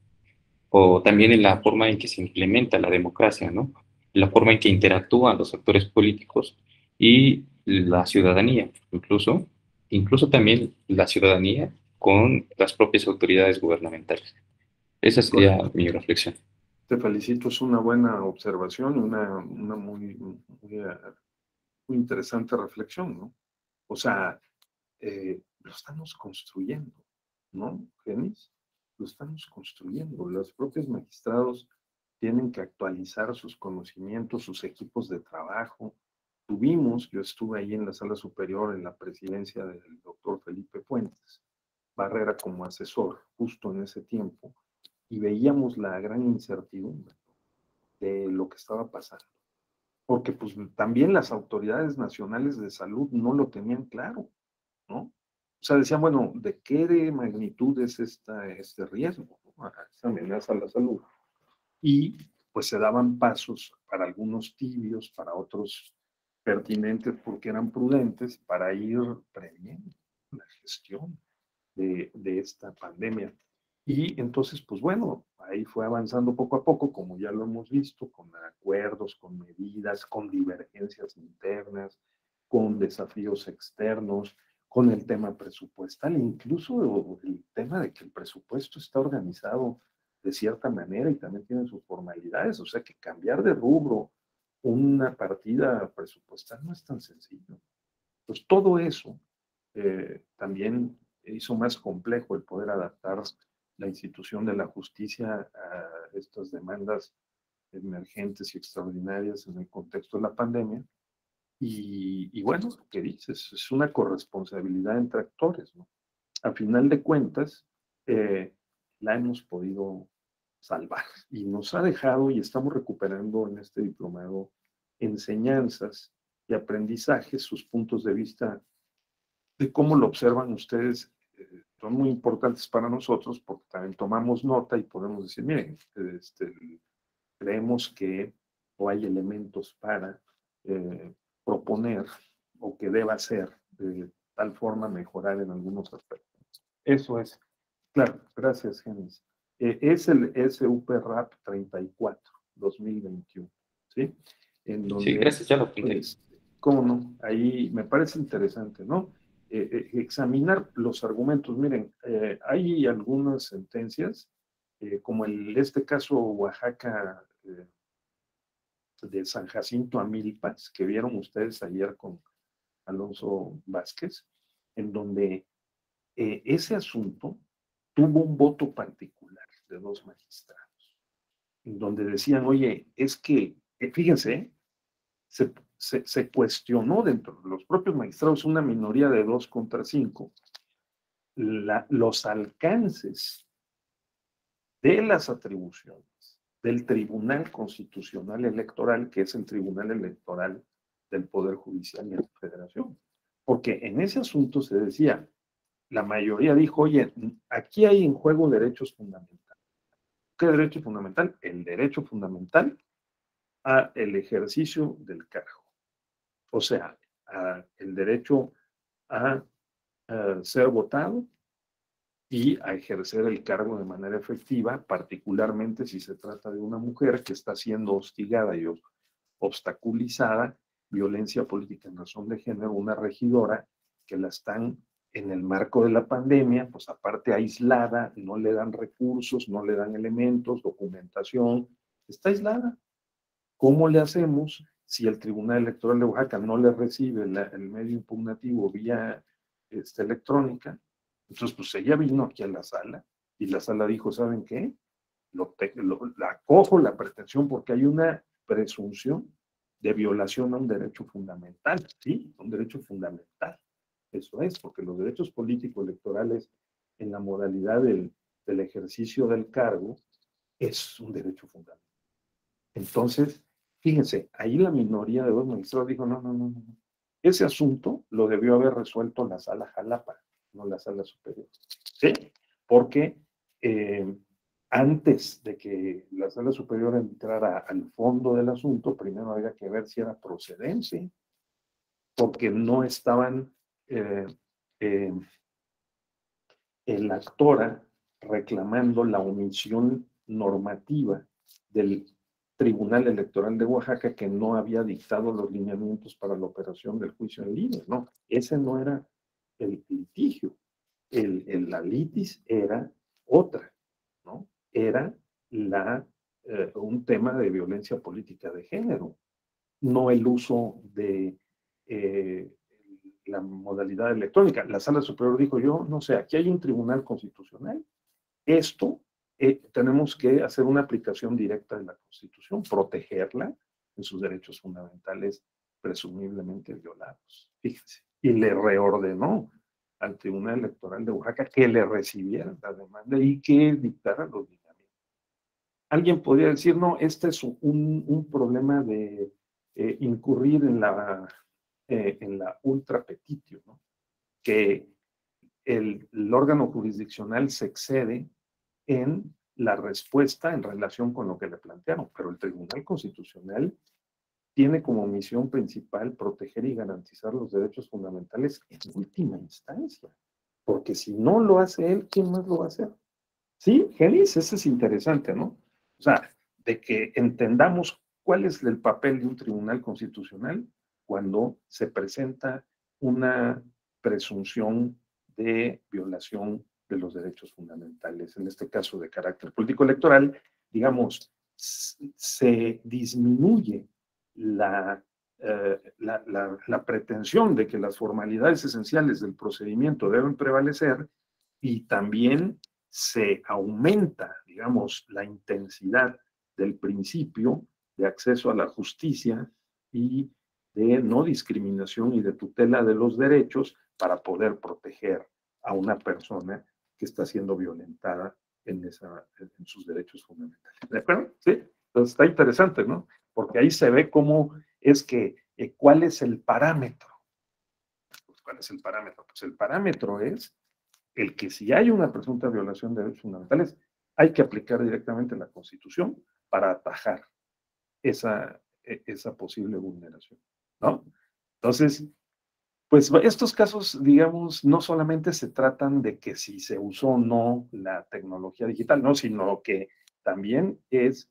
o también en la forma en que se implementa la democracia, ¿no? La forma en que interactúan los actores políticos y la ciudadanía, incluso también la ciudadanía con las propias autoridades gubernamentales. Esa sería mi reflexión. Te felicito, es una buena observación, una muy interesante reflexión, ¿no? O sea, lo estamos construyendo, ¿no, Genis? Lo estamos construyendo. Los propios magistrados tienen que actualizar sus conocimientos, sus equipos de trabajo. Yo estuve ahí en la sala superior en la presidencia del doctor Felipe Puentes Barrera como asesor justo en ese tiempo y veíamos la gran incertidumbre de lo que estaba pasando. Porque pues también las autoridades nacionales de salud no lo tenían claro, ¿no? O sea, decían, bueno, ¿de qué magnitud es este riesgo, ¿no? Esta amenaza a la salud? Y pues se daban pasos para algunos tibios, para otros pertinentes porque eran prudentes para ir previendo la gestión de esta pandemia. Y entonces, pues bueno, ahí fue avanzando poco a poco, como ya lo hemos visto, con acuerdos, con medidas, con divergencias internas, con desafíos externos, con el tema presupuestal, incluso el tema de que el presupuesto está organizado de cierta manera y también tiene sus formalidades, o sea que cambiar de rubro una partida presupuestal no es tan sencillo. Pues todo eso también hizo más complejo el poder adaptar la institución de la justicia a estas demandas emergentes y extraordinarias en el contexto de la pandemia. Y bueno, ¿qué dices? Es una corresponsabilidad entre actores, ¿no? A final de cuentas, la hemos podido salvar y nos ha dejado y estamos recuperando en este diplomado enseñanzas y aprendizajes, sus puntos de vista de cómo lo observan ustedes, son muy importantes para nosotros porque también tomamos nota y podemos decir, miren, creemos que o hay elementos para proponer o que deba ser de tal forma mejorar en algunos aspectos. Eso es. Claro, gracias, Genis. Es el SUP-RAP 34, 2021, ¿sí? En donde, sí, gracias, ya lo apunté. Pues, ¿cómo no? Ahí me parece interesante, ¿no? Examinar los argumentos. Miren, hay algunas sentencias, como este caso Oaxaca de San Jacinto a Milpas, que vieron ustedes ayer con Alonso Vázquez, en donde ese asunto tuvo un voto particular de dos magistrados, en donde decían, oye, es que, fíjense, se cuestionó dentro de los propios magistrados, una minoría de 2 contra 5, los alcances de las atribuciones del Tribunal Constitucional Electoral, que es el Tribunal Electoral del Poder Judicial de la Federación. Porque en ese asunto se decía, la mayoría dijo, oye, aquí hay en juego derechos fundamentales. ¿Qué derecho fundamental? El derecho fundamental a el ejercicio del cargo. O sea, el derecho a ser votado y a ejercer el cargo de manera efectiva, particularmente si se trata de una mujer que está siendo hostigada y obstaculizada, violencia política en razón de género, una regidora que la están en el marco de la pandemia, pues aparte aislada, no le dan recursos, no le dan elementos, documentación, está aislada. ¿Cómo le hacemos si el Tribunal Electoral de Oaxaca no le recibe el medio impugnativo vía electrónica? Entonces, pues ella vino aquí a la sala y la sala dijo, ¿saben qué? La acojo la pretensión porque hay una presunción de violación a un derecho fundamental, ¿sí? Un derecho fundamental. Eso es, porque los derechos políticos electorales en la modalidad del ejercicio del cargo es un derecho fundamental. Entonces, fíjense, ahí la minoría de los magistrados dijo, no. Ese asunto lo debió haber resuelto la sala Jalapa, no la sala superior. ¿Sí? Porque antes de que la sala superior entrara al fondo del asunto, primero había que ver si era procedente, porque no estaban el actora reclamando la omisión normativa del Tribunal Electoral de Oaxaca, que no había dictado los lineamientos para la operación del juicio en línea. No, ese no era el litigio. La litis era otra, ¿no? Era un tema de violencia política de género, no el uso de la modalidad electrónica. La Sala Superior dijo, yo no sé, aquí hay un tribunal constitucional, esto tenemos que hacer una aplicación directa de la Constitución, protegerla en sus derechos fundamentales presumiblemente violados. Fíjense, y le reordenó al Tribunal Electoral de Oaxaca que le recibiera la demanda y que dictara los lineamientos. Alguien podría decir, no, este es un problema de incurrir en la ultra petitio, ¿no? Que el órgano jurisdiccional se excede en la respuesta en relación con lo que le plantearon, pero el Tribunal Constitucional tiene como misión principal proteger y garantizar los derechos fundamentales en última instancia, porque si no lo hace él, ¿quién más lo va a hacer? Sí, Genis, eso es interesante, ¿no? O sea, de que entendamos cuál es el papel de un tribunal constitucional cuando se presenta una presunción de violación de los derechos fundamentales, en este caso de carácter político electoral, digamos, se disminuye la pretensión de que las formalidades esenciales del procedimiento deben prevalecer y también se aumenta, digamos, la intensidad del principio de acceso a la justicia y de no discriminación y de tutela de los derechos para poder proteger a una persona que está siendo violentada en sus derechos fundamentales. ¿De acuerdo? Sí. Entonces está interesante, ¿no? Porque ahí se ve cómo es que, ¿cuál es el parámetro? Pues, ¿cuál es el parámetro? Pues el parámetro es el que si hay una presunta violación de derechos fundamentales, hay que aplicar directamente la Constitución para atajar esa posible vulneración, ¿no? Entonces, pues estos casos, digamos, no solamente se tratan de que si se usó o no la tecnología digital, no, sino que también es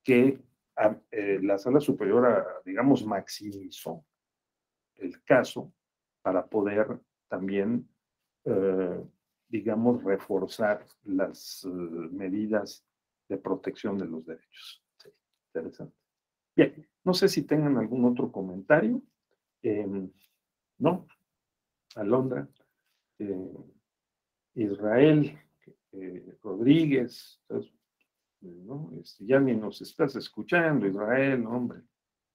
que la Sala Superior, digamos, maximizó el caso para poder también, digamos, reforzar las medidas de protección de los derechos. Sí, interesante. Bien, no sé si tengan algún otro comentario. ¿No? Alondra, Israel, Rodríguez, ¿no? Ya ni nos estás escuchando, Israel, hombre,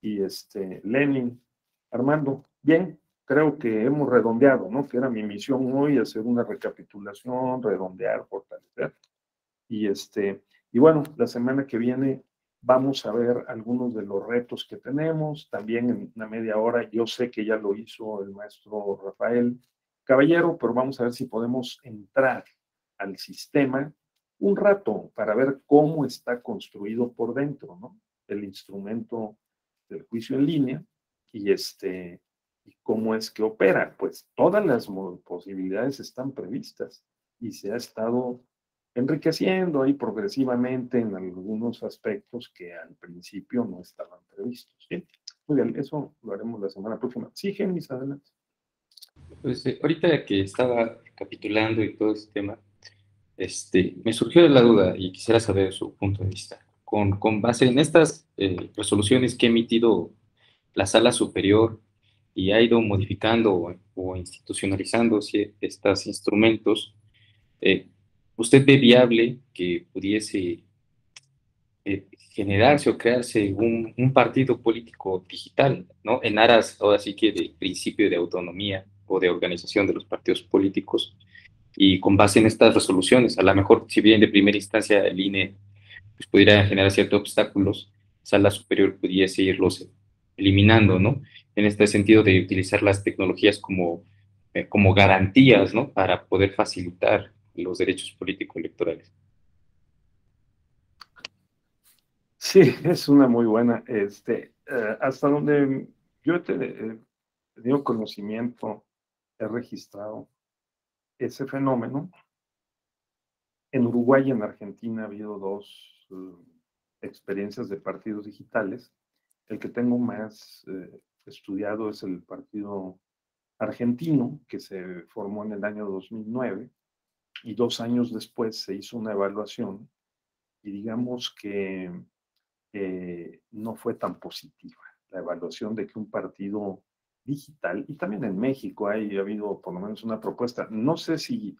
y Lenin, Armando, bien, creo que hemos redondeado, ¿no? Que era mi misión hoy, hacer una recapitulación, redondear, fortalecer, y bueno, la semana que viene vamos a ver algunos de los retos que tenemos, también en una media hora, yo sé que ya lo hizo el maestro Rafael Caballero, pero vamos a ver si podemos entrar al sistema un rato para ver cómo está construido por dentro, ¿no? El instrumento del juicio en línea y y cómo es que opera. Pues todas las posibilidades están previstas y se ha estado enriqueciendo ahí progresivamente en algunos aspectos que al principio no estaban previstos. ¿Sí? Muy bien, eso lo haremos la semana próxima. Sí, Genis, adelante. Pues ahorita que estaba recapitulando y todo este tema, me surgió la duda y quisiera saber su punto de vista. Con base en estas resoluciones que ha emitido la Sala Superior y ha ido modificando o institucionalizando estos instrumentos, ¿usted ve viable que pudiese generarse o crearse un partido político digital, ¿no? En aras, ahora sí que del principio de autonomía o de organización de los partidos políticos, y con base en estas resoluciones, a lo mejor, si bien de primera instancia el INE pues, pudiera generar ciertos obstáculos, Sala Superior pudiese irlos eliminando, ¿no? En este sentido de utilizar las tecnologías como garantías, ¿no? Para poder facilitar los derechos políticos electorales. Sí, es una muy buena. Hasta donde yo he tenido conocimiento, he registrado, ese fenómeno. En Uruguay y en Argentina ha habido dos experiencias de partidos digitales. El que tengo más estudiado es el partido argentino, que se formó en el año 2009, y 2 años después se hizo una evaluación, y digamos que no fue tan positiva la evaluación de que un partido digital, y también en México ha habido por lo menos una propuesta, no sé si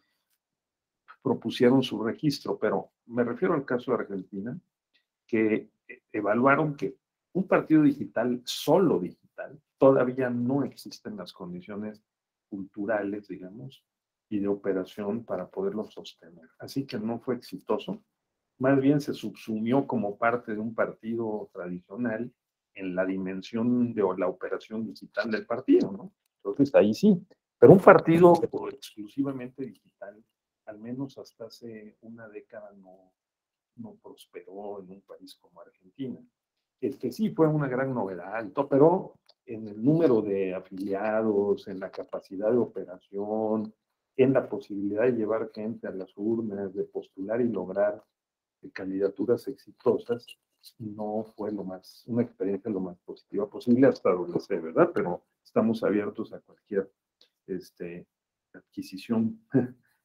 propusieron su registro, pero me refiero al caso de Argentina, que evaluaron que un partido digital, solo digital, todavía no existen las condiciones culturales, digamos, y de operación para poderlo sostener. Así que no fue exitoso. Más bien se subsumió como parte de un partido tradicional en la dimensión de la operación digital del partido, ¿no? Entonces ahí sí. Pero un partido exclusivamente digital, al menos hasta hace una década, no prosperó en un país como Argentina. Sí fue una gran novedad, pero en el número de afiliados, en la capacidad de operación, en la posibilidad de llevar gente a las urnas, de postular y lograr candidaturas exitosas, no fue una experiencia lo más positiva posible hasta donde sé, ¿verdad? Pero estamos abiertos a cualquier adquisición,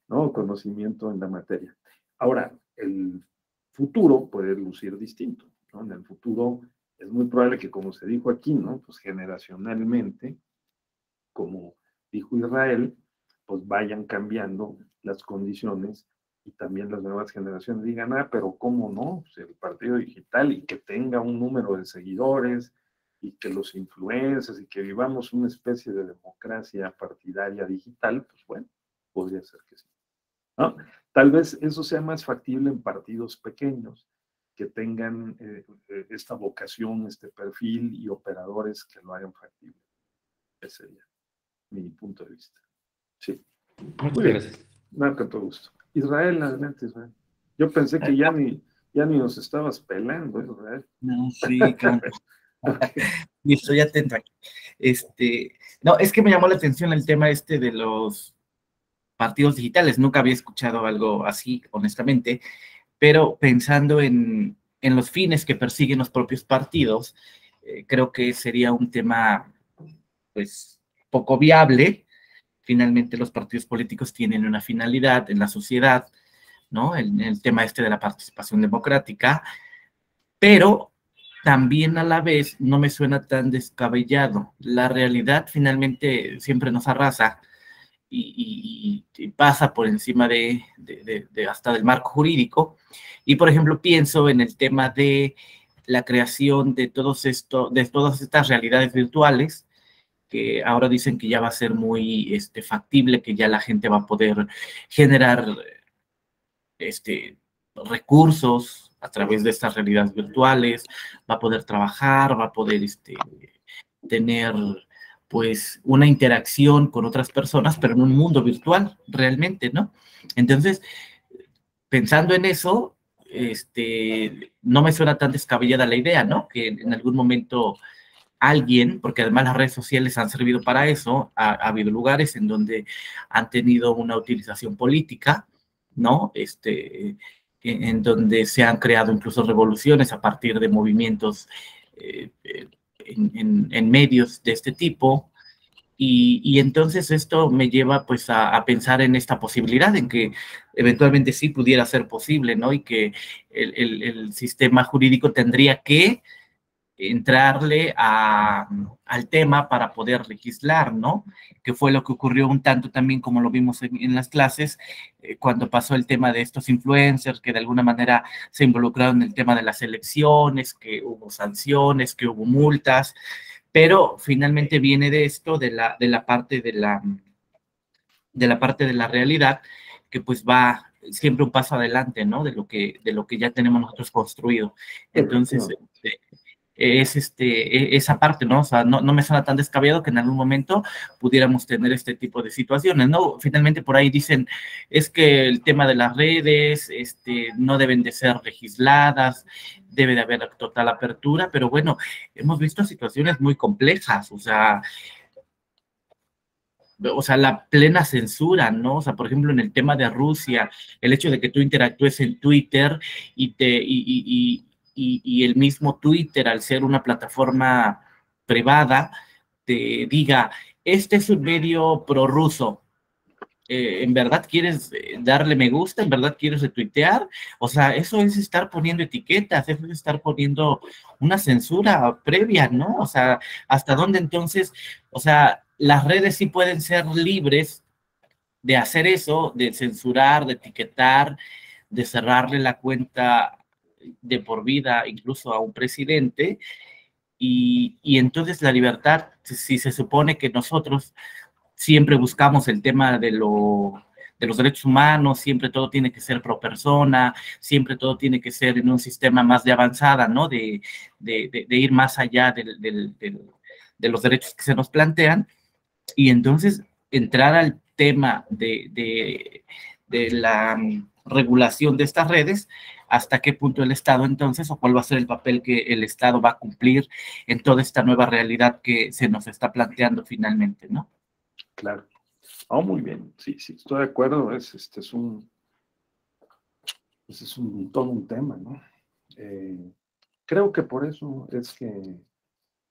¿no? Conocimiento en la materia. Ahora, el futuro puede lucir distinto, ¿no? En el futuro es muy probable que, como se dijo aquí, ¿no? Pues generacionalmente, como dijo Israel, pues vayan cambiando las condiciones y también las nuevas generaciones digan, pero ¿cómo no? Pues el partido digital y que tenga un número de seguidores y que los influencers y que vivamos una especie de democracia partidaria digital, pues bueno, podría ser que sí, ¿no? Tal vez eso sea más factible en partidos pequeños que tengan esta vocación, este perfil y operadores que lo hagan factible. Ese sería mi punto de vista. Sí. Muchas gracias. No, con todo gusto. Israel, adelante, Israel. Yo pensé que ya ni nos estabas pelando, Israel. No, sí, claro. Y estoy atento aquí. No, es que me llamó la atención el tema de los partidos digitales. Nunca había escuchado algo así, honestamente, pero pensando en los fines que persiguen los propios partidos, creo que sería un tema, pues, poco viable. Finalmente, los partidos políticos tienen una finalidad en la sociedad, ¿no? El tema de la participación democrática, pero también a la vez no me suena tan descabellado. La realidad finalmente siempre nos arrasa y pasa por encima de hasta del marco jurídico. Y, por ejemplo, pienso en el tema de la creación de todas estas realidades virtuales, que ahora dicen que ya va a ser muy factible, que ya la gente va a poder generar recursos a través de estas realidades virtuales, va a poder trabajar, va a poder tener pues una interacción con otras personas, pero en un mundo virtual realmente, ¿no? Entonces, pensando en eso, no me suena tan descabellada la idea, ¿no? Que en algún momento alguien, porque además las redes sociales han servido para eso, ha habido lugares en donde han tenido una utilización política, ¿no? En donde se han creado incluso revoluciones a partir de movimientos en medios de este tipo, y entonces esto me lleva pues a pensar en esta posibilidad, en que eventualmente sí pudiera ser posible, ¿no? Y que el sistema jurídico tendría que entrarle al tema para poder legislar, ¿no? Que fue lo que ocurrió un tanto también, como lo vimos en las clases, cuando pasó el tema de estos influencers que de alguna manera se involucraron en el tema de las elecciones, que hubo sanciones, que hubo multas, pero finalmente viene de esto, de la parte de la realidad, que pues va siempre un paso adelante, ¿no? De lo que ya tenemos nosotros construido. Entonces, es esa parte, ¿no? O sea, no me suena tan descabellado que en algún momento pudiéramos tener este tipo de situaciones, ¿no? Finalmente por ahí dicen, es que el tema de las redes, no deben de ser legisladas, debe de haber total apertura, pero bueno, hemos visto situaciones muy complejas, o sea, o sea, la plena censura, ¿no? O sea, por ejemplo, en el tema de Rusia, el hecho de que tú interactúes en Twitter y el mismo Twitter, al ser una plataforma privada, te diga, este es un medio prorruso. ¿En verdad quieres darle me gusta? ¿En verdad quieres retuitear? O sea, eso es estar poniendo etiquetas, eso es estar poniendo una censura previa, ¿no? O sea, ¿hasta dónde entonces? O sea, las redes sí pueden ser libres de hacer eso, de censurar, de etiquetar, de cerrarle la cuenta de por vida incluso a un presidente, y entonces la libertad, si se supone que nosotros siempre buscamos el tema de los derechos humanos, siempre todo tiene que ser pro persona, siempre todo tiene que ser en un sistema más de avanzada, ¿no? De ir más allá de los derechos que se nos plantean, y entonces entrar al tema de la regulación de estas redes, hasta qué punto el Estado entonces, o cuál va a ser el papel que el Estado va a cumplir en toda esta nueva realidad que se nos está planteando finalmente, ¿no? Claro. Oh, muy bien. Sí, sí, estoy de acuerdo. Es todo un tema, ¿no? Creo que por eso es que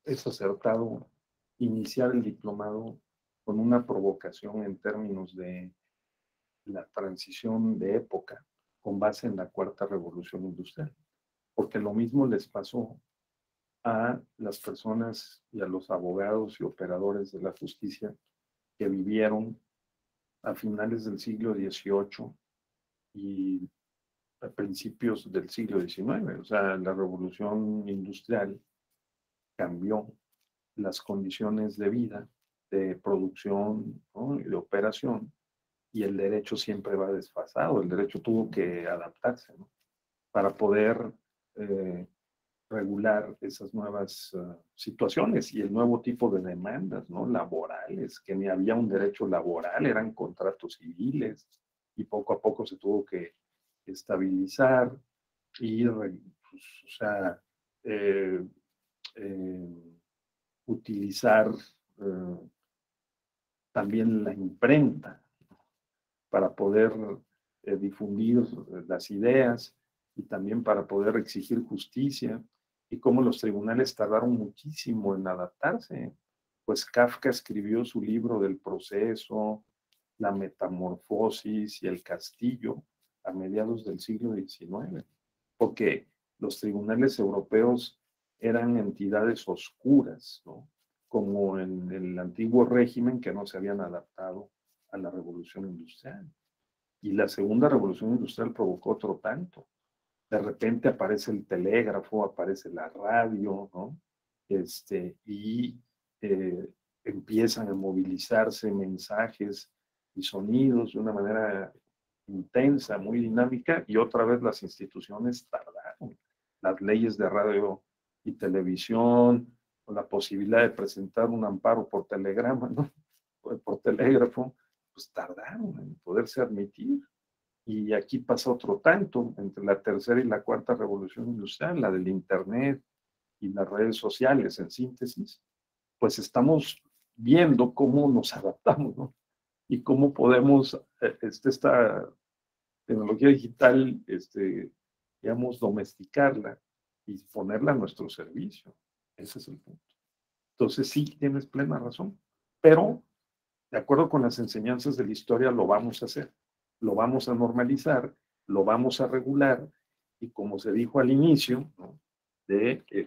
es acertado iniciar el diplomado con una provocación en términos de la transición de época con base en la cuarta revolución industrial, porque lo mismo les pasó a las personas y a los abogados y operadores de la justicia que vivieron a finales del siglo XVIII y a principios del siglo XIX. O sea, la revolución industrial cambió las condiciones de vida, de producción, ¿no? Y de operación, y el derecho siempre va desfasado. El derecho tuvo que adaptarse, ¿no? Para poder regular esas nuevas situaciones y el nuevo tipo de demandas, ¿no? Laborales, que ni había un derecho laboral, eran contratos civiles, y poco a poco se tuvo que estabilizar y, pues, o sea, eh, utilizar también la imprenta para poder difundir las ideas y también para poder exigir justicia, y cómo los tribunales tardaron muchísimo en adaptarse. Pues Kafka escribió su libro del proceso, la metamorfosis y el castillo a mediados del siglo XIX, porque los tribunales europeos eran entidades oscuras, ¿no? Como en el antiguo régimen, que no se habían adaptado a la revolución industrial. Y la segunda revolución industrial provocó otro tanto. De repente aparece el telégrafo, aparece la radio, ¿no? Y empiezan a movilizarse mensajes y sonidos de una manera intensa, muy dinámica, y otra vez las instituciones tardaron. Las leyes de radio y televisión, o la posibilidad de presentar un amparo por telegrama, ¿no? Por telégrafo, pues tardaron en poderse admitir. Y aquí pasa otro tanto entre la tercera y la cuarta revolución industrial, la del Internet y las redes sociales, en síntesis, pues estamos viendo cómo nos adaptamos, ¿no? Y cómo podemos, esta tecnología digital, digamos, domesticarla y ponerla a nuestro servicio. Ese es el punto. Entonces, sí, tienes plena razón, pero de acuerdo con las enseñanzas de la historia lo vamos a hacer, lo vamos a normalizar, lo vamos a regular, y como se dijo al inicio, ¿no?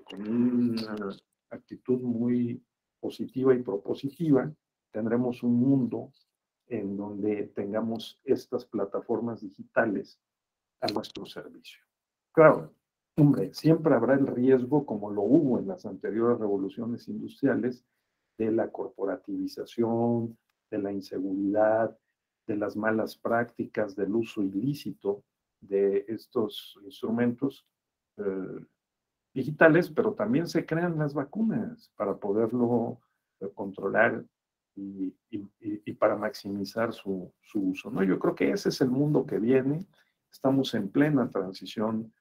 Con una actitud muy positiva y propositiva, tendremos un mundo en donde tengamos estas plataformas digitales a nuestro servicio. Claro, hombre, siempre habrá el riesgo, como lo hubo en las anteriores revoluciones industriales, de la corporativización, de la inseguridad, de las malas prácticas, del uso ilícito de estos instrumentos digitales, pero también se crean las vacunas para poderlo controlar y para maximizar su uso, ¿no? Yo creo que ese es el mundo que viene. Estamos en plena transición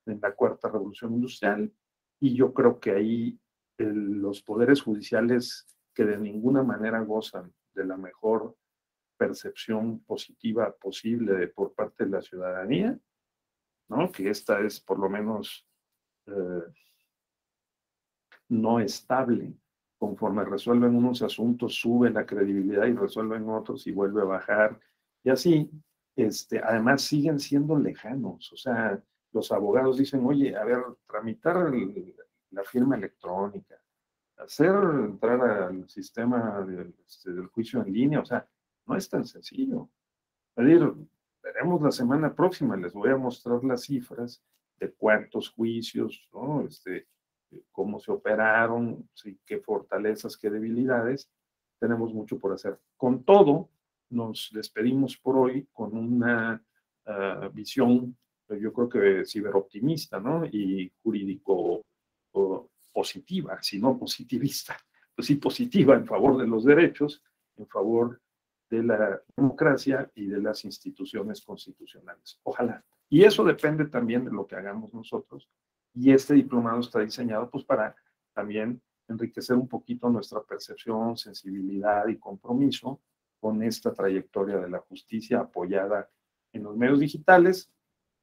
en la cuarta revolución industrial, y yo creo que ahí los poderes judiciales que de ninguna manera gozan de la mejor percepción positiva posible por parte de la ciudadanía, ¿no? Que esta es por lo menos no estable. Conforme resuelven unos asuntos, sube la credibilidad y resuelven otros y vuelve a bajar. Y así, además siguen siendo lejanos. O sea, los abogados dicen, oye, a ver, tramitar la firma electrónica, hacer entrar al sistema del juicio en línea, o sea, no es tan sencillo. Es decir, veremos la semana próxima, les voy a mostrar las cifras de cuántos juicios, ¿no? Cómo se operaron, ¿sí? Qué fortalezas, qué debilidades. Tenemos mucho por hacer. Con todo, nos despedimos por hoy con una visión, yo creo que ciberoptimista, ¿no? Y jurídico positiva, si no positivista, pues sí positiva en favor de los derechos, en favor de la democracia y de las instituciones constitucionales. Ojalá. Y eso depende también de lo que hagamos nosotros. Y este diplomado está diseñado pues para también enriquecer un poquito nuestra percepción, sensibilidad y compromiso con esta trayectoria de la justicia apoyada en los medios digitales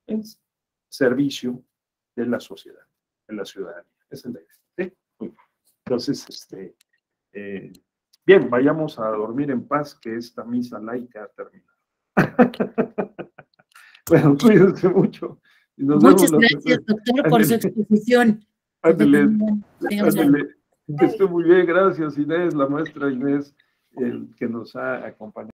en servicio de la sociedad, de la ciudadanía. Esa es la idea. ¿Sí? Muy bien. Entonces, bien, vayamos a dormir en paz, que esta misa laica ha terminado. Bueno, cuídense mucho. Y nos Muchas vemos gracias, doctor, por su exposición. Ándele, que esté muy bien. Gracias, Inés, la maestra Inés, que nos ha acompañado.